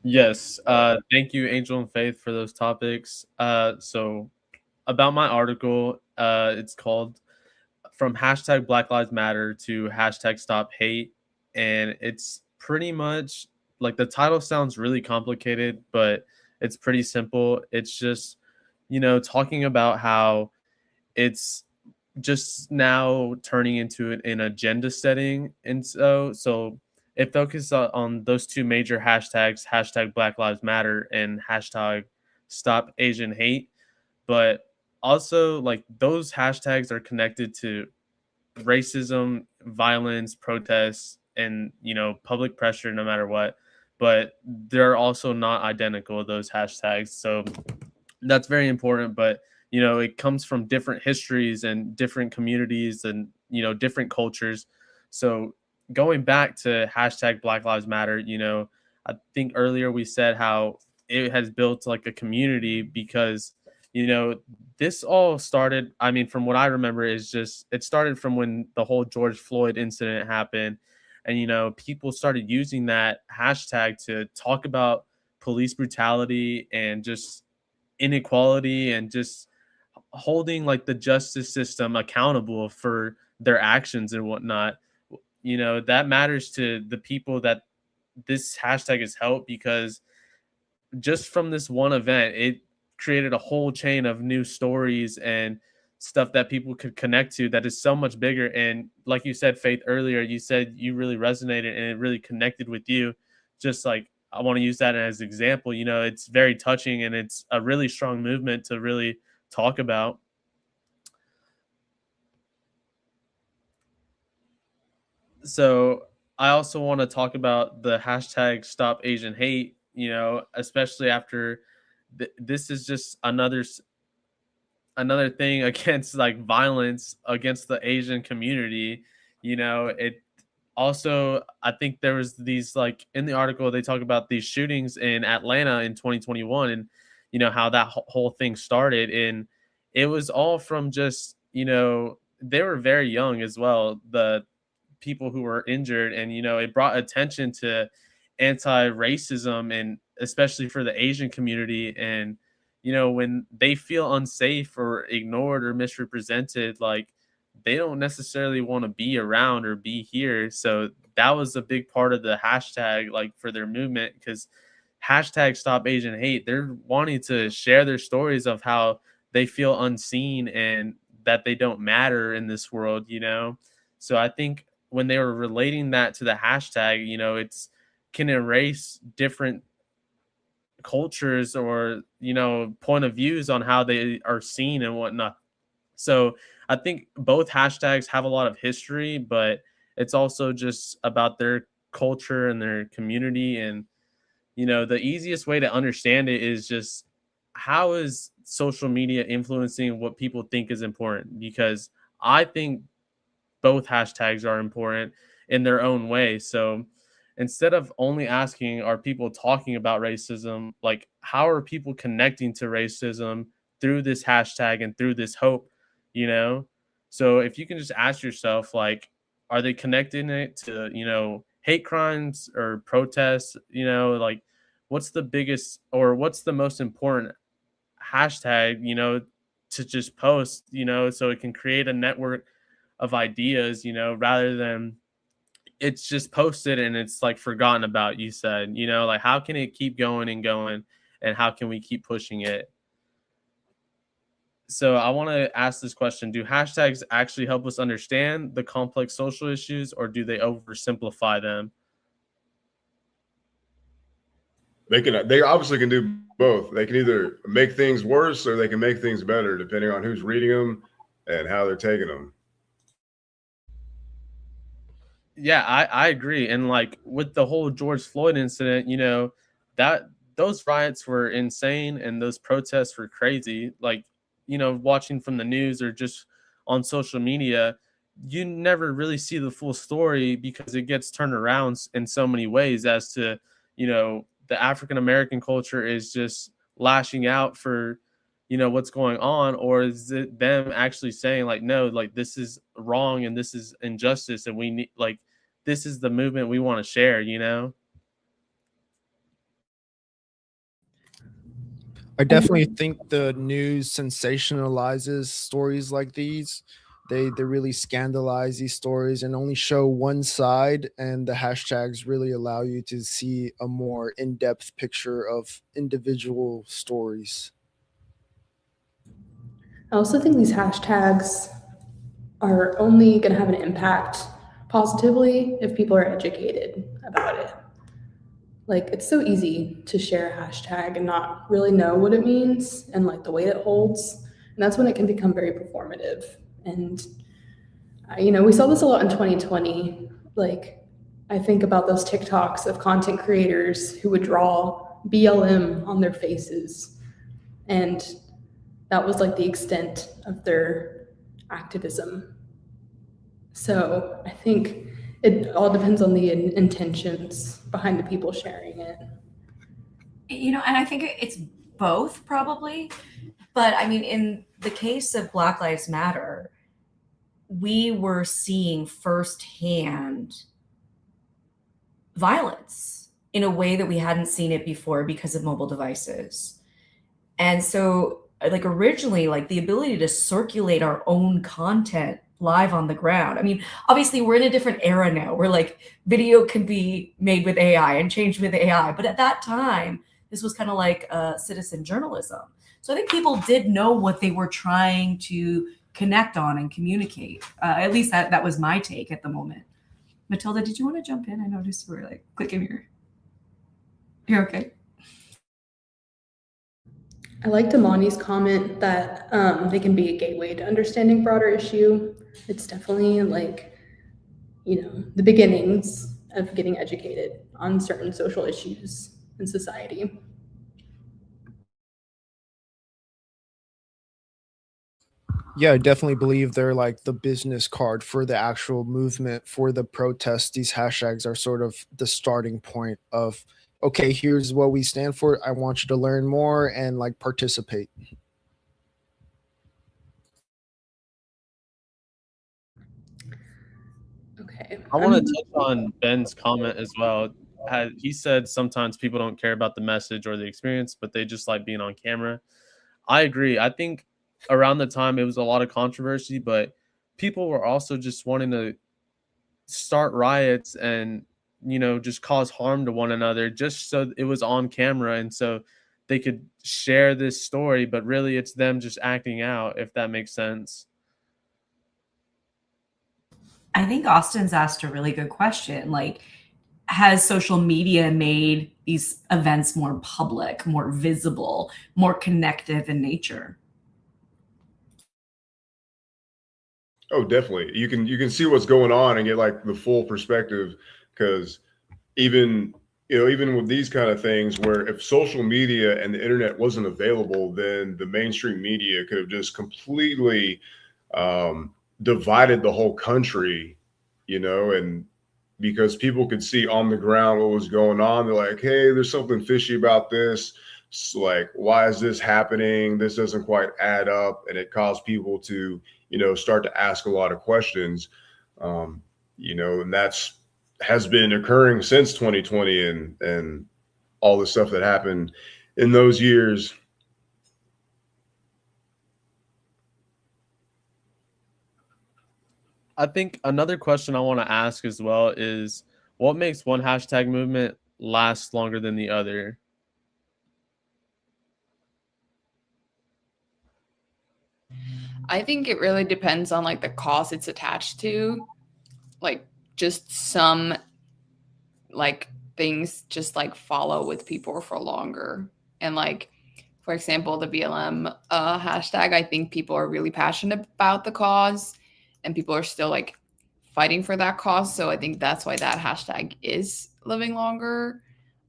Yes. Thank you, Angel and Faith, for those topics. So about my article, it's called From Hashtag Black Lives Matter to Hashtag Stop Hate. And it's pretty much like the title sounds really complicated, but it's pretty simple. It's just, talking about how it's just now turning into an agenda setting. And so it focuses on those 2 major hashtags, hashtag Black Lives Matter and hashtag Stop Asian Hate. But also, like, those hashtags are connected to racism, violence, protests, and, public pressure no matter what. But they're also not identical, those hashtags. So that's very important. But, it comes from different histories and different communities and, different cultures. So going back to hashtag Black Lives Matter, I think earlier we said how it has built like a community because, this all started, from what I remember, is just it started from when the whole George Floyd incident happened. And, people started using that hashtag to talk about police brutality and just inequality and just holding like the justice system accountable for their actions and whatnot. That matters to the people that this hashtag has helped because just from this one event, it created a whole chain of new stories and stuff that people could connect to that is so much bigger. And like you said, Faith, earlier, you said you really resonated and it really connected with you. Just like, I want to use that as an example. It's very touching and it's a really strong movement to really talk about. So I also want to talk about the hashtag Stop Asian Hate, especially after this is just another thing against like violence against the Asian community. It also, I think there was these, like, in the article, they talk about these shootings in Atlanta in 2021 and, how that whole thing started. And it was all from just, they were very young as well, the people who were injured. And, it brought attention to anti-racism and especially for the Asian community. And, when they feel unsafe or ignored or misrepresented, like, they don't necessarily want to be around or be here. So that was a big part of the hashtag, like, for their movement, because hashtag Stop Asian Hate, they're wanting to share their stories of how they feel unseen and that they don't matter in this world, So I think when they were relating that to the hashtag, it's can erase different cultures or, you know, point of views on how they are seen and whatnot. So I think both hashtags have a lot of history, but it's also just about their culture and their community. And, you know, the easiest way to understand it is just how is social media influencing what people think is important? Because I think both hashtags are important in their own way. So instead of only asking, are people talking about racism? Like, how are people connecting to racism through this hashtag and through this hope, you know? So if you can just ask yourself, like, are they connecting it to, you know, hate crimes or protests? You know, like, what's the biggest or what's the most important hashtag, you know, to just post, you know, so it can create a network of ideas, you know, rather than it's just posted and it's like forgotten about, you said, you know, like how can it keep going and going, and how can we keep pushing it? So I want to ask this question: do hashtags actually help us understand the complex social issues, or do they oversimplify them? They obviously can do both. They can either make things worse or they can make things better, depending on who's reading them and how they're taking them. Yeah, I agree. And like with the whole George Floyd incident, you know, that those riots were insane and those protests were crazy. Like, you know, watching from the news or just on social media, you never really see the full story because it gets turned around in so many ways as to, you know, the African American culture is just lashing out for, you know, what's going on, or is it them actually saying like, no, like this is wrong and this is injustice and we need like this is the movement we want to share, you know? I definitely think the news sensationalizes stories like these. They really scandalize these stories and only show one side, and the hashtags really allow you to see a more in-depth picture of individual stories. I also think these hashtags are only going to have an impact positively if people are educated about it. Like, it's so easy to share a hashtag and not really know what it means and like the weight it holds. And that's when it can become very performative. And, you know, we saw this a lot in 2020. Like, I think about those TikToks of content creators who would draw BLM on their faces. And that was like the extent of their activism. So I think it all depends on the intentions behind the people sharing it. You know, and I think it's both probably. But I mean, in the case of Black Lives Matter, we were seeing firsthand violence in a way that we hadn't seen it before because of mobile devices. And so, like, originally, like the ability to circulate our own content live on the ground. I mean, obviously, we're in a different era now where like video can be made with AI and changed with AI. But at that time, this was kind of like citizen journalism. So I think people did know what they were trying to connect on and communicate. At least that was my take at the moment. Matilda, did you want to jump in? I noticed you were like clicking your. You're okay. I liked Amani's comment that they can be a gateway to understanding broader issue. It's definitely like, you know, the beginnings of getting educated on certain social issues in society. Yeah, I definitely believe they're like the business card for the actual movement, for the protest. These hashtags are sort of the starting point of, okay, here's what we stand for. I want you to learn more and like participate. Okay. I want to touch on Ben's comment as well. He said sometimes people don't care about the message or the experience, but they just like being on camera. I agree. I think around the time it was a lot of controversy, but people were also just wanting to start riots and, you know, just cause harm to one another just so it was on camera and so they could share this story, but really it's them just acting out, if that makes sense. I think Austin's asked a really good question. Like, has social media made these events more public, more visible, more connective in nature? Oh, definitely. You can see what's going on and get like the full perspective, because even even with these kind of things, where if social media and the internet wasn't available, then the mainstream media could have just completely divided the whole country, and because people could see on the ground what was going on, they're like, hey, there's something fishy about this. So like, why is this happening? This doesn't quite add up. And it caused people to, start to ask a lot of questions. And that's has been occurring since 2020 and all the stuff that happened in those years. I think another question I want to ask as well is, what makes one hashtag movement last longer than the other? I think it really depends on like the cause it's attached to. Like just some like things just like follow with people for longer. And like, for example, the BLM hashtag, I think people are really passionate about the cause and people are still like fighting for that cause. So I think that's why that hashtag is living longer.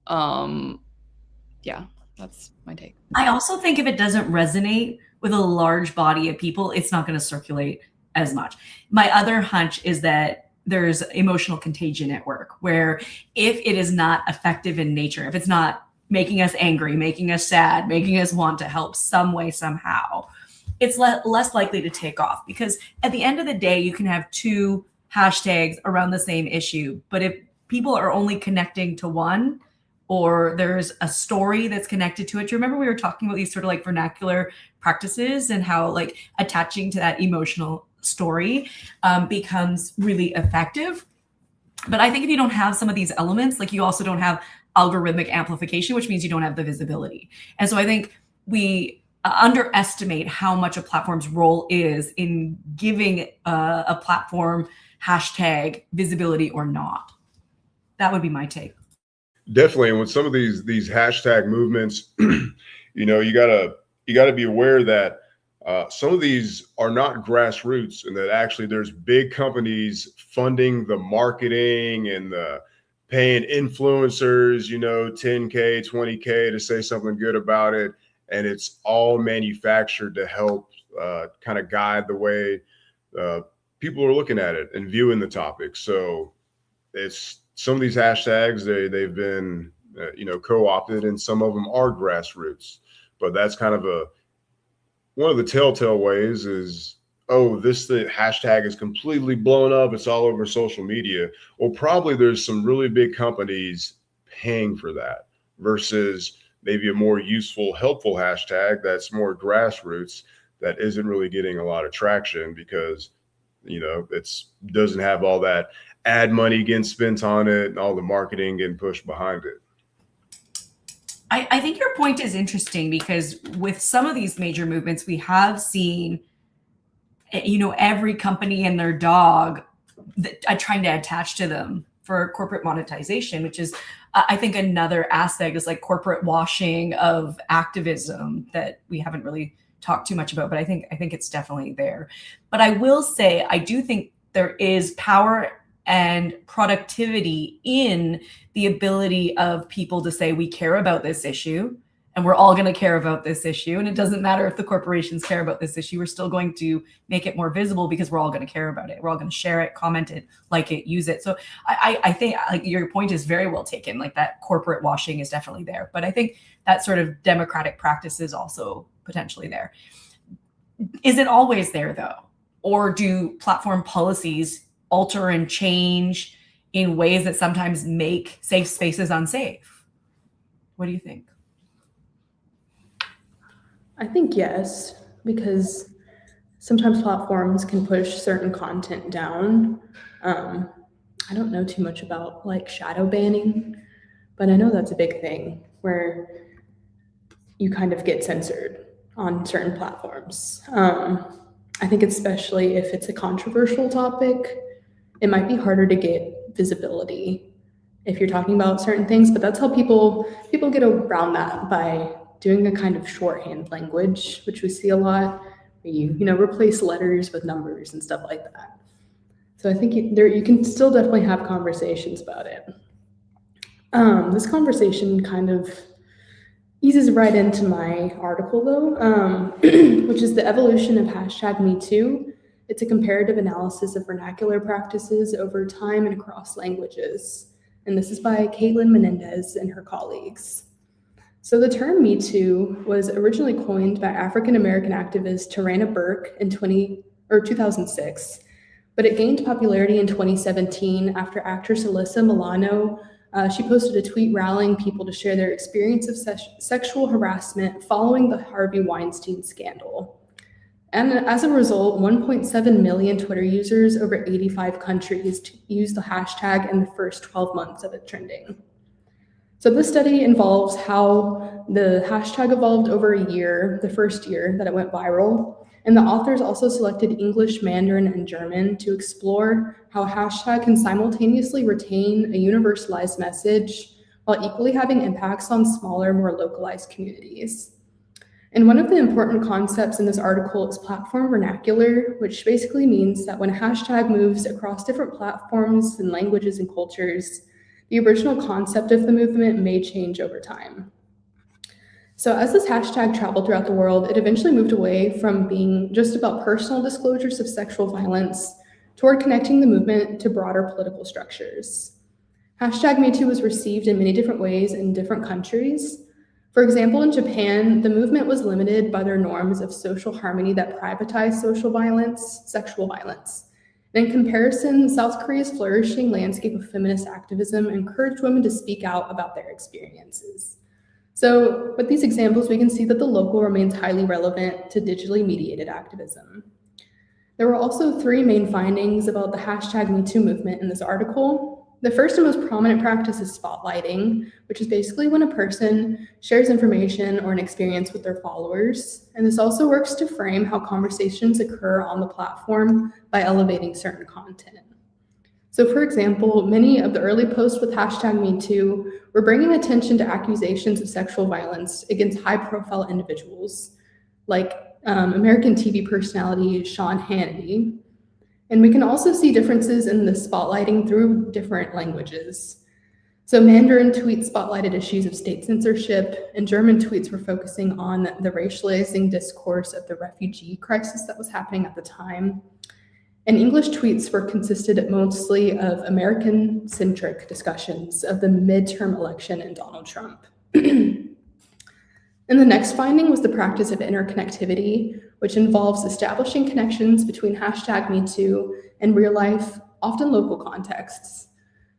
Yeah, that's my take. I also think if it doesn't resonate with a large body of people, it's not going to circulate as much. My other hunch is that there's emotional contagion at work, where if it is not effective in nature, if it's not making us angry, making us sad, making us want to help some way, somehow, it's less likely to take off. Because at the end of the day, you can have two hashtags around the same issue, but if people are only connecting to one, or there's a story that's connected to it. Do you remember we were talking about these sort of like vernacular practices and how like attaching to that emotional story becomes really effective? But I think if you don't have some of these elements, like you also don't have algorithmic amplification, which means you don't have the visibility. And so I think we underestimate how much a platform's role is in giving a platform hashtag visibility or not. That would be my take. Definitely. And with some of these hashtag movements, you gotta be aware that some of these are not grassroots, and that actually there's big companies funding the marketing and the paying influencers, 10K, 20K to say something good about it. And it's all manufactured to help kind of guide the way people are looking at it and viewing the topic. So it's some of these hashtags, they've been co-opted, and some of them are grassroots. But that's kind of one of the telltale ways is, the hashtag is completely blown up, it's all over social media. Well, probably there's some really big companies paying for that versus maybe a more useful, helpful hashtag that's more grassroots that isn't really getting a lot of traction because it's doesn't have all that ad money getting spent on it and all the marketing getting pushed behind it. I think your point is interesting because with some of these major movements, we have seen, every company and their dog trying to attach to them for corporate monetization, which is, I think, another aspect is like corporate washing of activism that we haven't really talked too much about, but I think it's definitely there. But I will say, I do think there is power and productivity in the ability of people to say, we care about this issue and we're all going to care about this issue. And it doesn't matter if the corporations care about this issue, we're still going to make it more visible because we're all going to care about it. We're all going to share it, comment it, like it, use it. So I think like your point is very well taken. Like that corporate washing is definitely there. But I think that sort of democratic practice is also potentially there. Is it always there though? Or do platform policies alter and change in ways that sometimes make safe spaces unsafe? What do you think? I think yes, because sometimes platforms can push certain content down. I don't know too much about like shadow banning, but I know that's a big thing where you kind of get censored on certain platforms. I think especially if it's a controversial topic, it might be harder to get visibility if you're talking about certain things, but that's how people get around that by doing a kind of shorthand language, which we see a lot, where you replace letters with numbers and stuff like that. So I think you can still definitely have conversations about it. This conversation kind of eases right into my article though, which is the evolution of #MeToo. It's a comparative analysis of vernacular practices over time and across languages. And this is by Caitlin Menendez and her colleagues. So the term Me Too was originally coined by African-American activist Tarana Burke in 2006, but it gained popularity in 2017 after actress Alyssa Milano, she posted a tweet rallying people to share their experience of sexual harassment following the Harvey Weinstein scandal. And as a result, 1.7 million Twitter users over 85 countries used the hashtag in the first 12 months of it trending. So this study involves how the hashtag evolved over a year, the first year that it went viral. And the authors also selected English, Mandarin, and German to explore how a hashtag can simultaneously retain a universalized message while equally having impacts on smaller, more localized communities. And one of the important concepts in this article is platform vernacular, which basically means that when a hashtag moves across different platforms and languages and cultures, the original concept of the movement may change over time. So as this hashtag traveled throughout the world, it eventually moved away from being just about personal disclosures of sexual violence toward connecting the movement to broader political structures. Hashtag MeToo was received in many different ways in different countries. For example, in Japan, the movement was limited by their norms of social harmony that privatize sexual violence. And in comparison, South Korea's flourishing landscape of feminist activism encouraged women to speak out about their experiences. So with these examples, we can see that the local remains highly relevant to digitally mediated activism. There were also three main findings about the hashtag MeToo movement in this article. The first and most prominent practice is spotlighting, which is basically when a person shares information or an experience with their followers. And this also works to frame how conversations occur on the platform by elevating certain content. So for example, many of the early posts with hashtag MeToo were bringing attention to accusations of sexual violence against high-profile individuals, like American TV personality Sean Hannity. And we can also see differences in the spotlighting through different languages. So Mandarin tweets spotlighted issues of state censorship, and German tweets were focusing on the racializing discourse of the refugee crisis that was happening at the time. And English tweets consisted mostly of American-centric discussions of the midterm election and Donald Trump. And the next finding was the practice of interconnectivity, which involves establishing connections between hashtag MeToo and real life, often local contexts.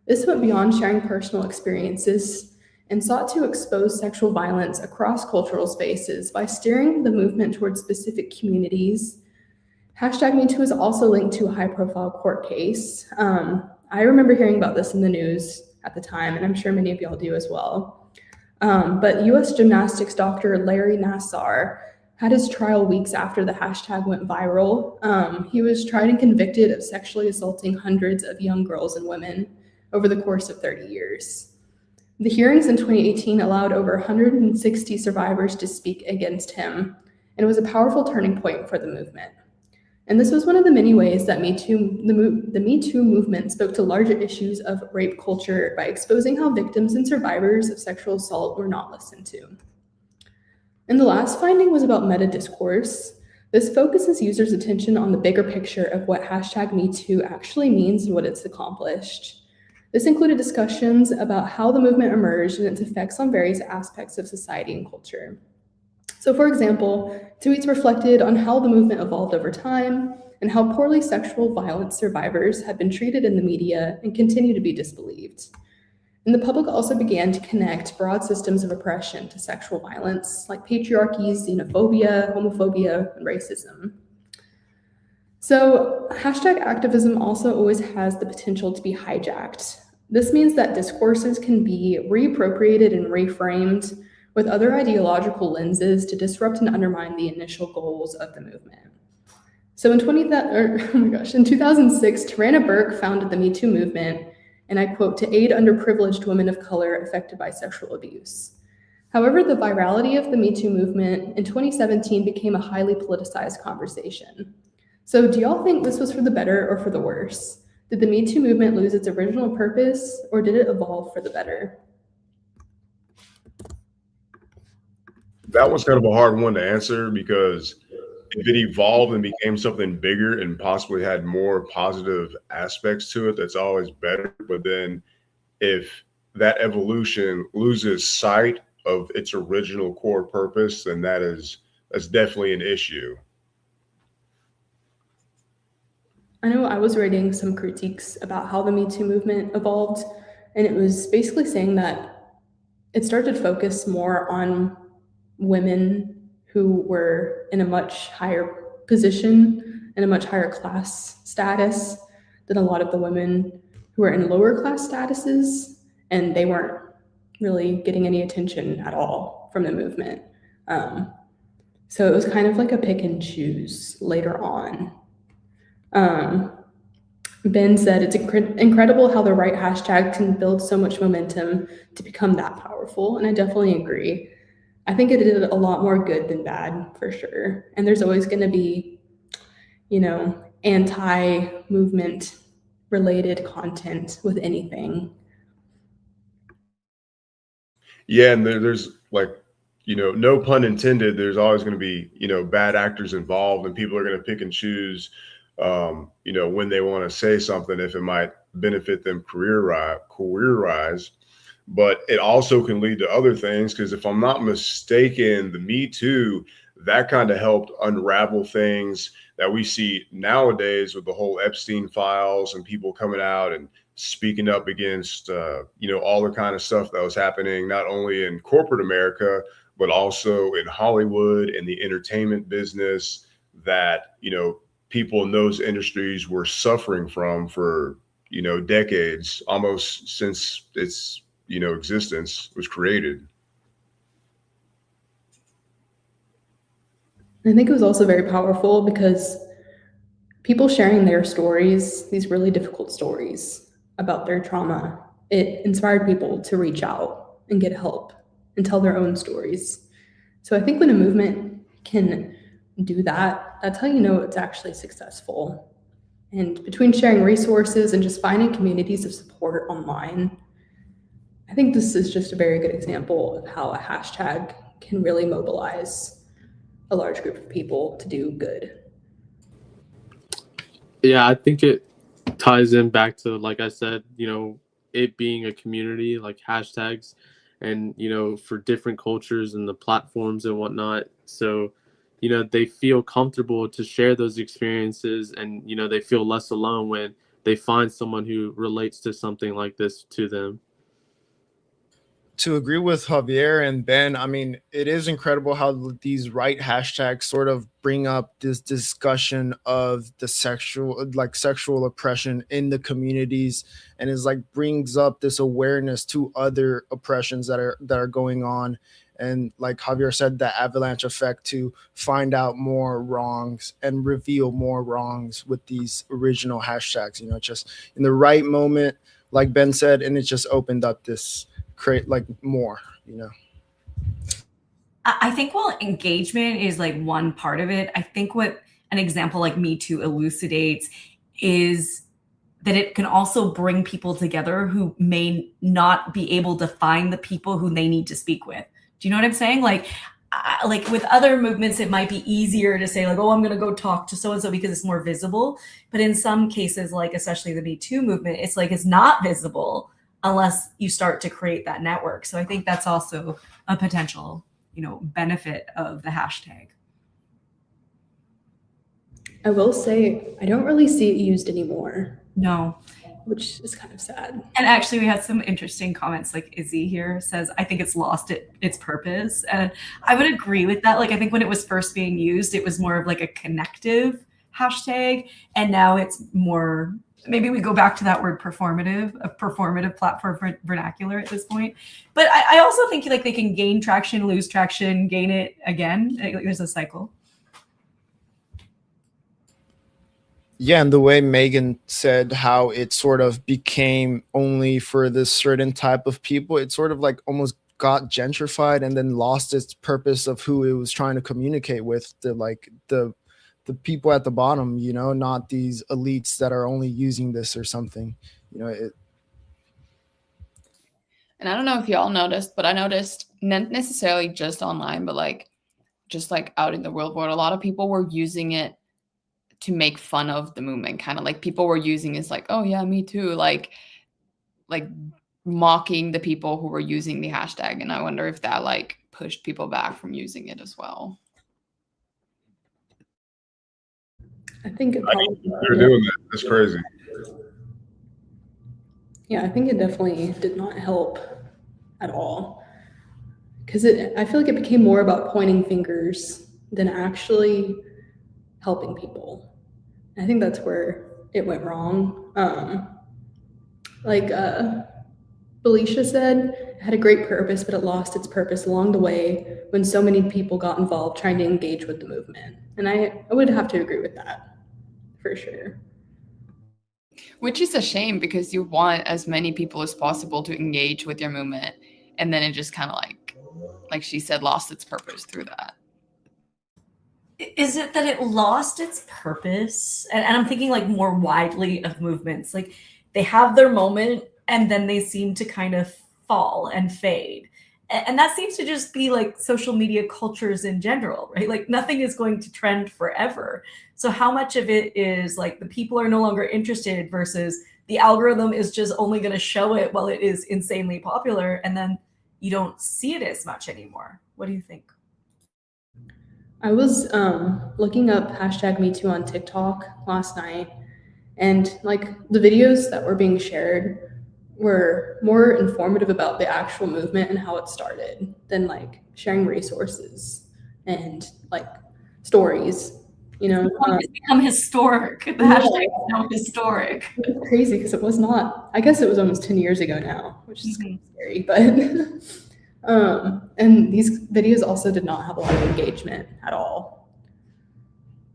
This went beyond sharing personal experiences and sought to expose sexual violence across cultural spaces by steering the movement towards specific communities. Hashtag MeToo is also linked to a high-profile court case. I remember hearing about this in the news at the time, and I'm sure many of y'all do as well. But US gymnastics doctor Larry Nassar had his trial weeks after the hashtag went viral. He was tried and convicted of sexually assaulting hundreds of young girls and women over the course of 30 years. The hearings in 2018 allowed over 160 survivors to speak against him, and it was a powerful turning point for the movement. And this was one of the many ways that the Me Too movement spoke to larger issues of rape culture by exposing how victims and survivors of sexual assault were not listened to. And the last finding was about meta-discourse. This focuses users' attention on the bigger picture of what hashtag MeToo actually means and what it's accomplished. This included discussions about how the movement emerged and its effects on various aspects of society and culture. So for example, tweets reflected on how the movement evolved over time and how poorly sexual violence survivors had been treated in the media and continue to be disbelieved. And the public also began to connect broad systems of oppression to sexual violence, like patriarchy, xenophobia, homophobia, and racism. So hashtag activism also always has the potential to be hijacked. This means that discourses can be reappropriated and reframed with other ideological lenses to disrupt and undermine the initial goals of the movement. So in 2006, Tarana Burke founded the Me Too movement, and I quote, to aid underprivileged women of color affected by sexual abuse. However, the virality of the Me Too movement in 2017 became a highly politicized conversation. So do y'all think this was for the better or for the worse? Did the Me Too movement lose its original purpose, or did it evolve for the better? That one's kind of a hard one to answer, because if it evolved and became something bigger and possibly had more positive aspects to it, that's always better. But then if that evolution loses sight of its original core purpose, then that's definitely an issue. I know I was reading some critiques about how the Me Too movement evolved, and it was basically saying that it started to focus more on women who were in a much higher position and a much higher class status than a lot of the women who were in lower class statuses, and they weren't really getting any attention at all from the movement. So it was kind of like a pick and choose later on. Ben said, it's incredible how the right hashtag can build so much momentum to become that powerful. And I definitely agree. I think it did a lot more good than bad, for sure. And there's always going to be, anti-movement related content with anything. Yeah, and there's no pun intended, there's always going to be, bad actors involved, and people are going to pick and choose, when they want to say something, if it might benefit them career-wise. But it also can lead to other things, because if I'm not mistaken, the Me Too, that kind of helped unravel things that we see nowadays with the whole Epstein files and people coming out and speaking up against, all the kind of stuff that was happening, not only in corporate America, but also in Hollywood and the entertainment business that, people in those industries were suffering from for, decades, almost since its, existence was created. I think it was also very powerful because people sharing their stories, these really difficult stories about their trauma, it inspired people to reach out and get help and tell their own stories. So I think when a movement can do that, that's how you know it's actually successful. And between sharing resources and just finding communities of support online, I think this is just a very good example of how a hashtag can really mobilize a large group of people to do good. Yeah, I think it ties in back to, like I said, it being a community, like hashtags, and, for different cultures and the platforms and whatnot. So, they feel comfortable to share those experiences, and, they feel less alone when they find someone who relates to something like this to them. To agree with Javier and Ben, I mean, it is incredible how these right hashtags sort of bring up this discussion of the sexual oppression in the communities, and is brings up this awareness to other oppressions that are going on. And like Javier said, the avalanche effect to find out more wrongs and reveal more wrongs with these original hashtags, just in the right moment, like Ben said, and it just opened up this create more. I think while engagement is one part of it, I think what an example like Me Too elucidates is that it can also bring people together who may not be able to find the people who they need to speak with. Do you know what I'm saying? Like with other movements, it might be easier to say oh, I'm going to go talk to so-and-so because it's more visible. But in some cases, especially the Me Too movement, it's not visible unless you start to create that network. So I think that's also a potential, benefit of the hashtag. I will say, I don't really see it used anymore. No. Which is kind of sad. And actually, we had some interesting comments. Izzy here says, I think it's lost its purpose. And I would agree with that. I think when it was first being used, it was more of a connective hashtag. And now it's more, maybe we go back to that word performative, a performative platform vernacular at this point. But I also think they can gain traction, lose traction, gain it again. There's a cycle. Yeah, and the way Megan said how it sort of became only for this certain type of people, it sort of like almost got gentrified and then lost its purpose of who it was trying to communicate with, the people at the bottom, not these elites that are only using this or something. It, And I don't know if y'all noticed, but I noticed not necessarily just online, but like just like out in the real world, a lot of people were using it to make fun of the movement. Kind of like people were using it like, oh yeah, me too. Like mocking the people who were using the hashtag. And I wonder if that like pushed people back from using it as well. I think it They're probably, doing that. That's crazy. yeah, I think it definitely did not help at all. Because I feel like it became more about pointing fingers than actually helping people. I think that's where it went wrong. Like Felicia said, it had a great purpose, but it lost its purpose along the way when so many people got involved trying to engage with the movement. And I would have to agree with that, for sure. Which is a shame because you want as many people as possible to engage with your movement. And then it just kind of like she said, lost its purpose through that. Is it that it lost its purpose? And I'm thinking like more widely of movements. Like they have their moment and then they seem to kind of fall and fade. And that seems to just be like social media cultures in general, right? Like nothing is going to trend forever. So how much of it is like the people are no longer interested versus the algorithm is just only going to show it while it is insanely popular and then you don't see it as much anymore? What do you think? I was looking up hashtag #MeToo on TikTok last night, and like the videos that were being shared were more informative about the actual movement and how it started than like sharing resources and like stories. It's become historic. The hashtag is now historic. It's crazy because it was not. I guess it was almost 10 years ago now, which is kind of scary. But and these videos also did not have a lot of engagement at all.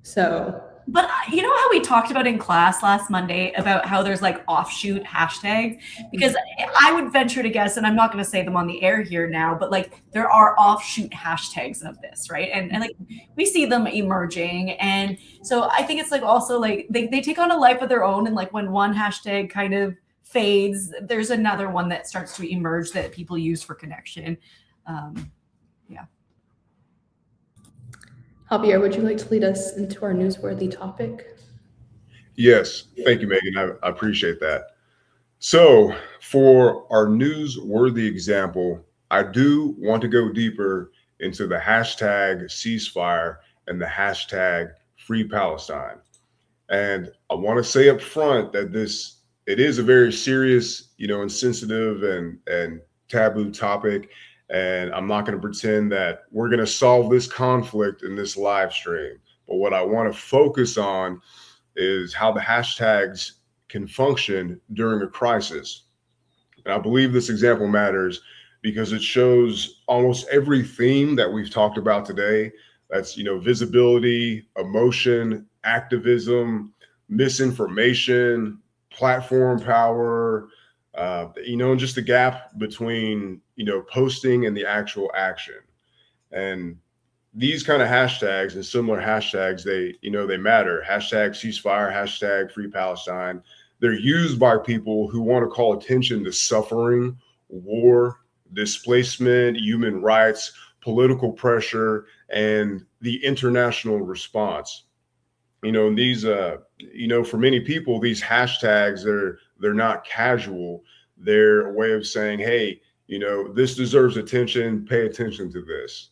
So, but you know how we talked about in class last Monday about how there's like offshoot hashtags? Because I would venture to guess, and I'm not going to say them on the air here now, but like there are offshoot hashtags of this, right? And like we see them emerging. And so I think it's like also like they take on a life of their own. And like when one hashtag kind of fades, there's another one that starts to emerge that people use for connection. Yeah. Javier, would you like to lead us into our newsworthy topic? Yes, thank you, Megan. I appreciate that. So for our newsworthy example, I do want to go deeper into the hashtag ceasefire and the hashtag free Palestine. And I want to say up front that it is a very serious, and sensitive and taboo topic. And I'm not going to pretend that we're going to solve this conflict in this live stream. But what I want to focus on is how the hashtags can function during a crisis. And I believe this example matters because it shows almost every theme that we've talked about today. That's, visibility, emotion, activism, misinformation, platform power, and just the gap between, posting and the actual action. And these kind of hashtags and similar hashtags, they matter. Hashtag ceasefire, hashtag free Palestine. They're used by people who want to call attention to suffering, war, displacement, human rights, political pressure, and the international response. These, for many people, these hashtags, they're not casual. They're a way of saying, hey, this deserves attention. Pay attention to this.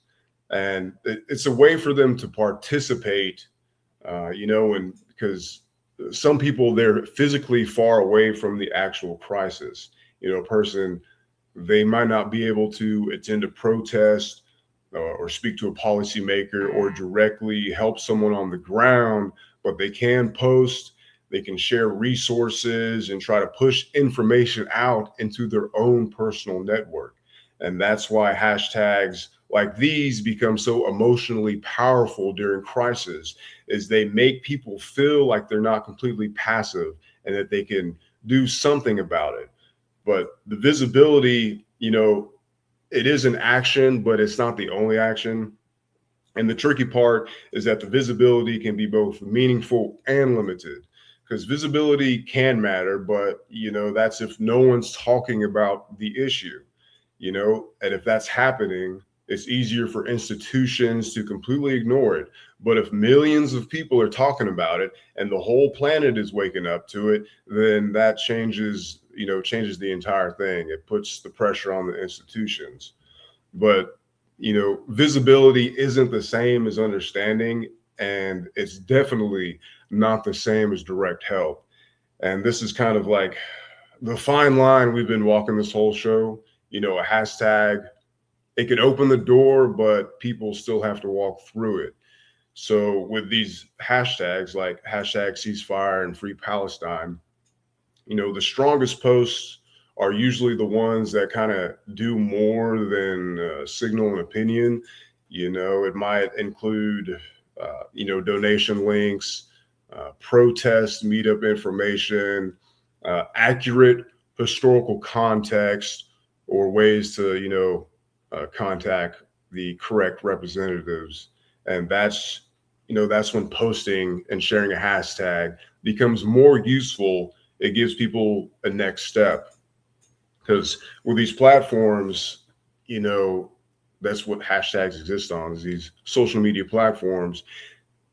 And it's a way for them to participate, and because some people, they're physically far away from the actual crisis. A person, they might not be able to attend a protest or speak to a policymaker or directly help someone on the ground, but they can post, they can share resources and try to push information out into their own personal network. And that's why hashtags like these become so emotionally powerful during crisis, is they make people feel like they're not completely passive and that they can do something about it. But the visibility, it is an action, but it's not the only action. And the tricky part is that the visibility can be both meaningful and limited, because visibility can matter, but that's if no one's talking about the issue, and if that's happening, it's easier for institutions to completely ignore it. But if millions of people are talking about it and the whole planet is waking up to it, then that changes the entire thing. It puts the pressure on the institutions. But visibility isn't the same as understanding, and it's definitely not the same as direct help. And this is kind of like the fine line we've been walking this whole show. A hashtag, it could open the door, but people still have to walk through it. So with these hashtags like hashtag ceasefire and free Palestine, the strongest posts are usually the ones that kind of do more than signal an opinion. It might include, donation links, protest meetup information, accurate historical context, or ways to, contact the correct representatives. And that's when posting and sharing a hashtag becomes more useful. It gives people a next step. Because with these platforms, that's what hashtags exist on, is these social media platforms.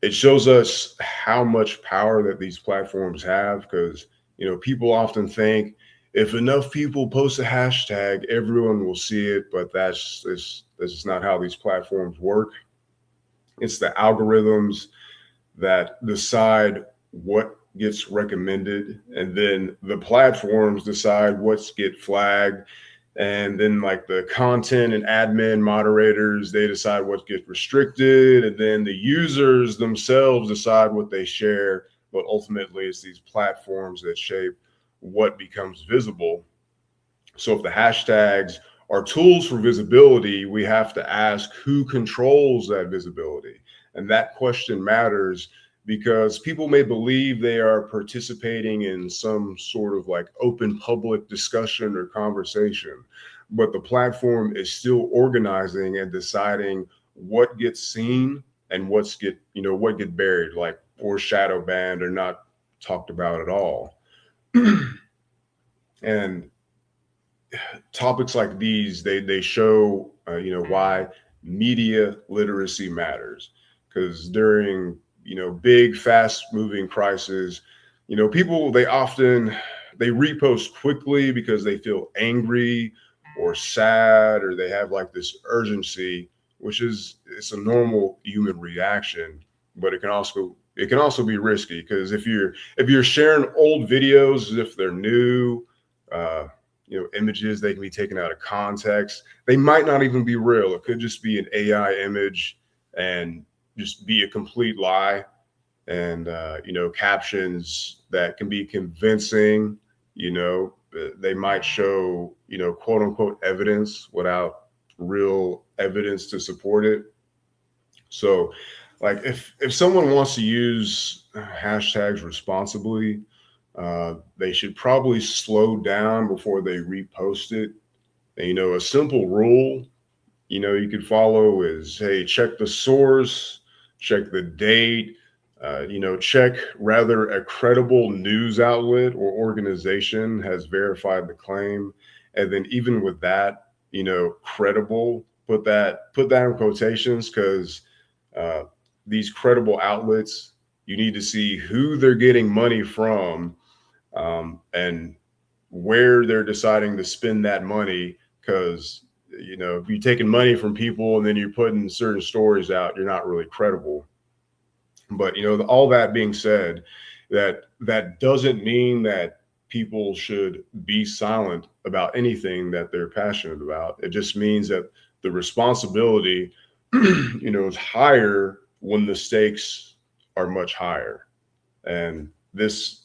It shows us how much power that these platforms have, because, people often think if enough people post a hashtag, everyone will see it. But that's just not how these platforms work. It's the algorithms that decide what gets recommended, and then the platforms decide what's get flagged, and then like the content and admin moderators, they decide what gets restricted, and then the users themselves decide what they share. But ultimately it's these platforms that shape what becomes visible. So if the hashtags are tools for visibility, we have to ask who controls that visibility. And that question matters, because people may believe they are participating in some sort of like open public discussion or conversation, but the platform is still organizing and deciding what gets seen and what get buried, like, or shadow banned or not talked about at all. And topics like these, they show why media literacy matters, because during big, fast moving crises, people, they repost quickly because they feel angry or sad, or they have like this urgency, it's a normal human reaction. But it can also be risky, because if you're sharing old videos as if they're new, images, they can be taken out of context. They might not even be real. It could just be an AI image and just be a complete lie. And captions that can be convincing, they might show quote unquote evidence without real evidence to support it. So like if someone wants to use hashtags responsibly, they should probably slow down before they repost it. And, a simple rule you could follow is, hey, check the source, check the date, check rather a credible news outlet or organization has verified the claim. And then even with that, credible, put that in quotations, because these credible outlets, you need to see who they're getting money from, and where they're deciding to spend that money. Because if you're taking money from people and then you're putting certain stories out, you're not really credible. But all that being said, that doesn't mean that people should be silent about anything that they're passionate about. It just means that the responsibility is higher when the stakes are much higher. And this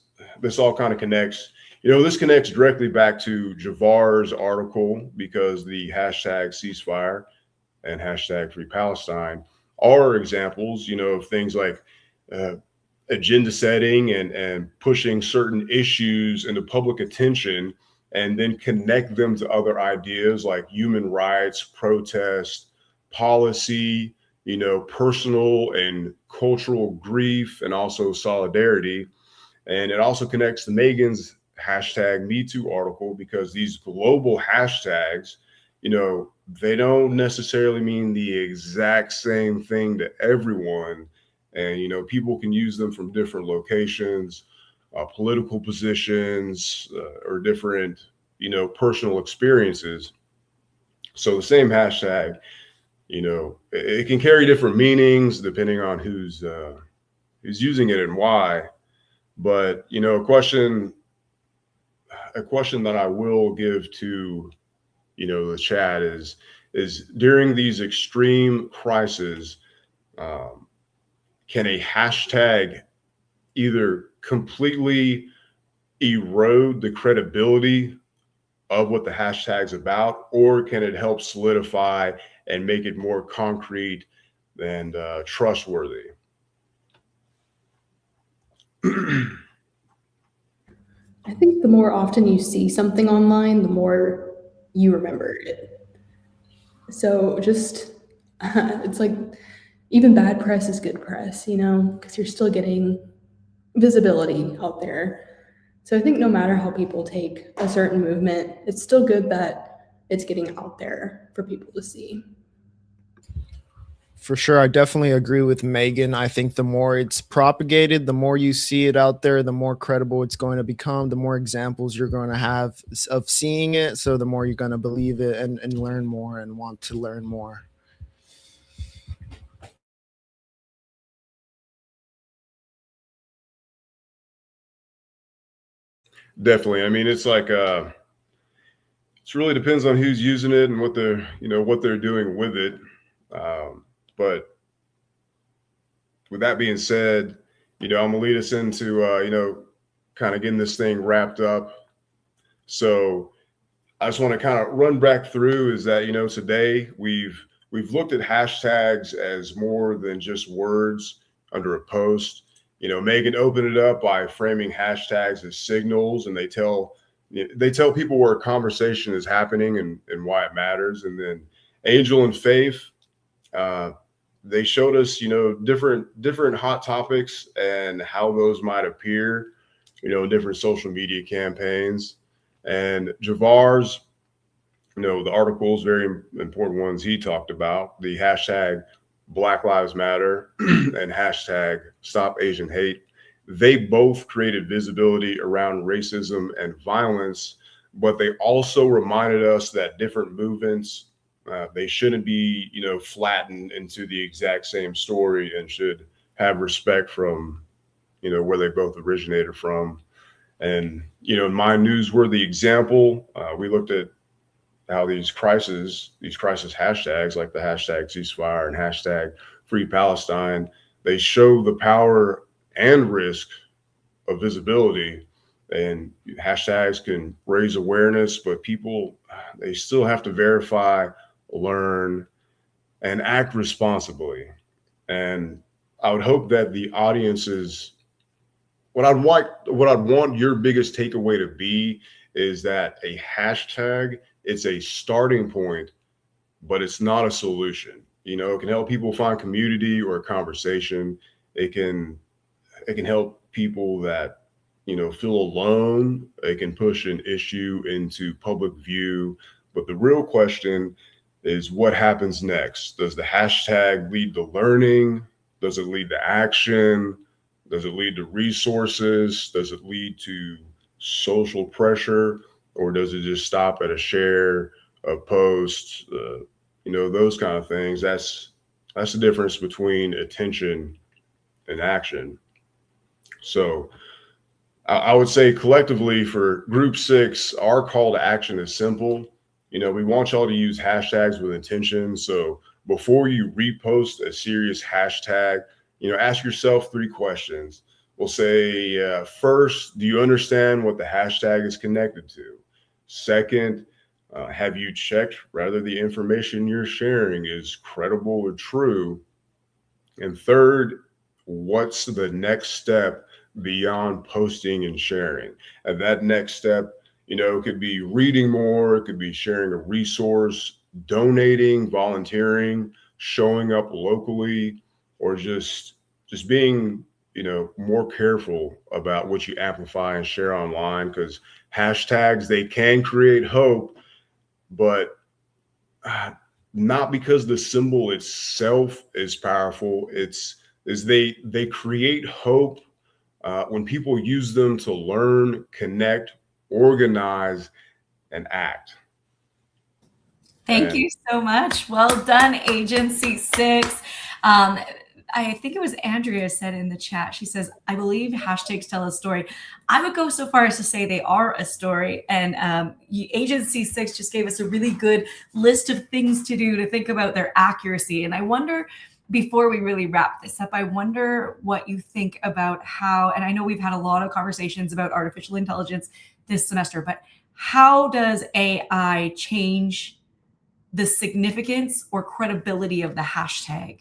all kind of connects. This connects directly back to Javar's article, because the hashtag ceasefire, and hashtag Free Palestine are examples, of things like agenda setting and pushing certain issues into public attention, and then connect them to other ideas like human rights, protest, policy, personal and cultural grief, and also solidarity. And it also connects to Megan's hashtag #MeToo article, because these global hashtags, they don't necessarily mean the exact same thing to everyone. And, people can use them from different locations, political positions, or different, personal experiences. So the same hashtag, it can carry different meanings depending on who's using it and why. But, a question that I will give to, the chat is during these extreme crises, can a hashtag either completely erode the credibility of what the hashtag's about, or can it help solidify and make it more concrete and trustworthy? I think the more often you see something online, the more you remember it. So just, it's like, even bad press is good press, because you're still getting visibility out there. So I think no matter how people take a certain movement, it's still good that it's getting out there for people to see. For sure. I definitely agree with Megan. I think the more it's propagated, the more you see it out there, the more credible it's going to become, the more examples you're going to have of seeing it. So the more you're going to believe it and learn more and want to learn more. Definitely. I mean, it's like it really depends on who's using it and what they're doing with it. But with that being said, I'm gonna lead us into kind of getting this thing wrapped up. So I just want to kind of run back through is that today we've looked at hashtags as more than just words under a post. Megan opened it up by framing hashtags as signals, and they tell people where a conversation is happening and why it matters. And then Angel and Faith, they showed us, different hot topics and how those might appear, in different social media campaigns. And Javar's, the articles, very important ones he talked about, the hashtag Black Lives Matter and hashtag Stop Asian Hate. They both created visibility around racism and violence, but they also reminded us that different movements, they shouldn't be, flattened into the exact same story, and should have respect from, where they both originated from. And, in my newsworthy example, we looked at how these crisis hashtags like the hashtag ceasefire and hashtag Free Palestine, they show the power and risk of visibility. And hashtags can raise awareness, but people, they still have to verify, learn, and act responsibly. And I would hope that the audiences, what I'd want your biggest takeaway to be is that a hashtag, it's a starting point, but it's not a solution. It can help people find community or a conversation. It can help people that, feel alone. It can push an issue into public view. But the real question is, what happens next? Does the hashtag lead to learning? Does it lead to action? Does it lead to resources? Does it lead to social pressure? Or does it just stop at a share, a post, those kind of things? That's the difference between attention and action. So I would say collectively for Group 6, our call to action is simple. We want y'all to use hashtags with intention. So before you repost a serious hashtag, ask yourself 3 questions. We'll say, first, do you understand what the hashtag is connected to? Second, Have you checked whether the information you're sharing is credible or true? And third, what's the next step beyond posting and sharing? And that next step, could be reading more, it could be sharing a resource, donating, volunteering, showing up locally, or just being, more careful about what you amplify and share online, because hashtags, they can create hope, but not because the symbol itself is powerful. They create hope when people use them to learn, connect, organize, and act. Thank you so much. Well done, Agency 6. I think it was Andrea said in the chat, she says, I believe hashtags tell a story. I would go so far as to say they are a story. And Agency 6 just gave us a really good list of things to do to think about their accuracy. And I wonder, before we really wrap this up, I wonder what you think about how, and I know we've had a lot of conversations about artificial intelligence this semester, but how does AI change the significance or credibility of the hashtag?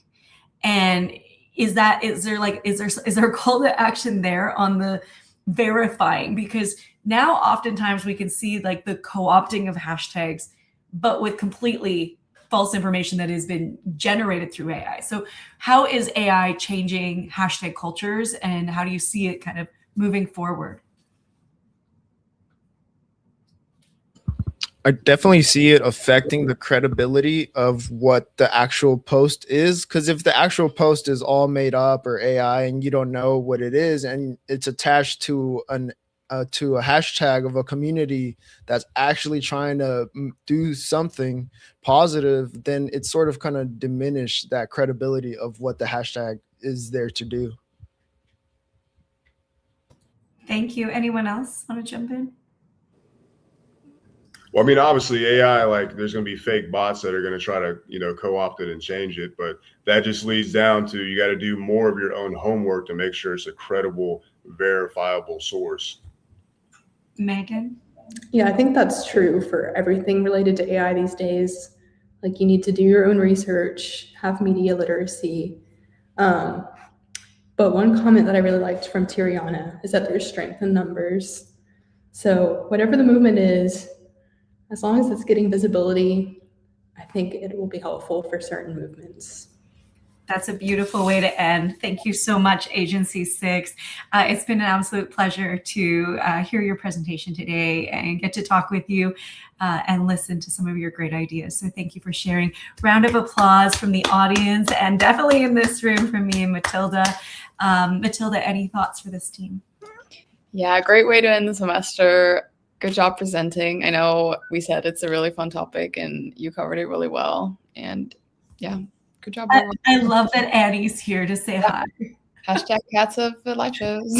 And is there a call to action there on the verifying? Because now oftentimes we can see like the co-opting of hashtags, but with completely false information that has been generated through AI. So how is AI changing hashtag cultures, and how do you see it kind of moving forward? I definitely see it affecting the credibility of what the actual post is. Because if the actual post is all made up or AI and you don't know what it is, and it's attached to a hashtag of a community that's actually trying to do something positive, then it's sort of kind of diminish that credibility of what the hashtag is there to do. Thank you. Anyone else want to jump in? Well, I mean, obviously AI, like there's going to be fake bots that are going to try to, co-opt it and change it. But that just leads down to, you got to do more of your own homework to make sure it's a credible, verifiable source. Megan? Yeah, I think that's true for everything related to AI these days. Like, you need to do your own research, have media literacy. But one comment that I really liked from Tiriana is that there's strength in numbers. So whatever the movement is, as long as it's getting visibility, I think it will be helpful for certain movements. That's a beautiful way to end. Thank you so much, Agency 6. It's been an absolute pleasure to hear your presentation today and get to talk with you and listen to some of your great ideas. So thank you for sharing. Round of applause from the audience, and definitely in this room from me and Matilda. Matilda, any thoughts for this team? Yeah, great way to end the semester. Good job presenting. I know we said it's a really fun topic and you covered it really well. And yeah, good job. I love that Annie's here to say hi. Hashtag cats of the live shows.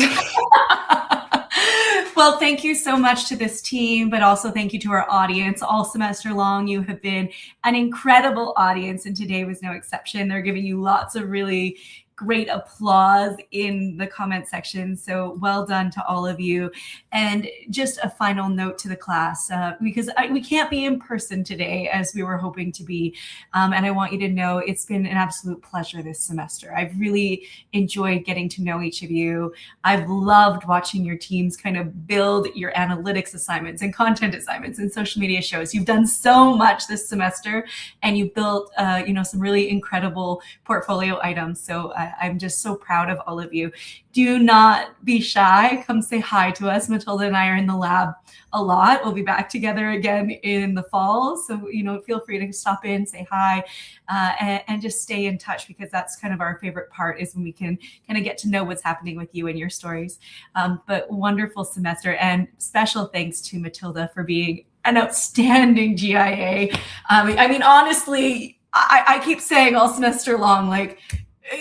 Well, thank you so much to this team, but also thank you to our audience. All semester long, you have been an incredible audience, and today was no exception. They're giving you lots of really great applause in the comment section. So well done to all of you. And just a final note to the class, because we can't be in person today as we were hoping to be. And I want you to know it's been an absolute pleasure this semester. I've really enjoyed getting to know each of you. I've loved watching your teams kind of build your analytics assignments and content assignments and social media shows. You've done so much this semester, and you built some really incredible portfolio items. So I'm just so proud of all of you. Do not be shy. Come say hi to us. Matilda and I are in the lab a lot. We'll be back together again in the fall. So, feel free to stop in, say hi, and just stay in touch, because that's kind of our favorite part, is when we can kind of get to know what's happening with you and your stories. But wonderful semester, and special thanks to Matilda for being an outstanding GIA. I mean, honestly, I keep saying all semester long, like,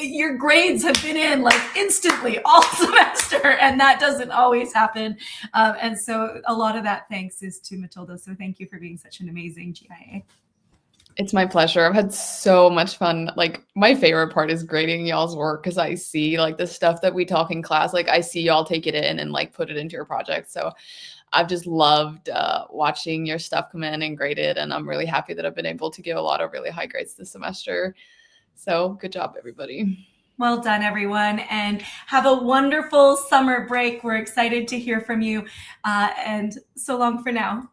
your grades have been in like instantly all semester, and that doesn't always happen. And so a lot of that thanks is to Matilda. So thank you for being such an amazing GIA. It's my pleasure. I've had so much fun. Like my favorite part is grading y'all's work because I see like the stuff that we talk in class. Like I see y'all take it in and like put it into your project. So I've just loved watching your stuff come in and grade it. And I'm really happy that I've been able to give a lot of really high grades this semester. So good job, everybody. Well done, everyone, and have a wonderful summer break. We're excited to hear from you, and so long for now.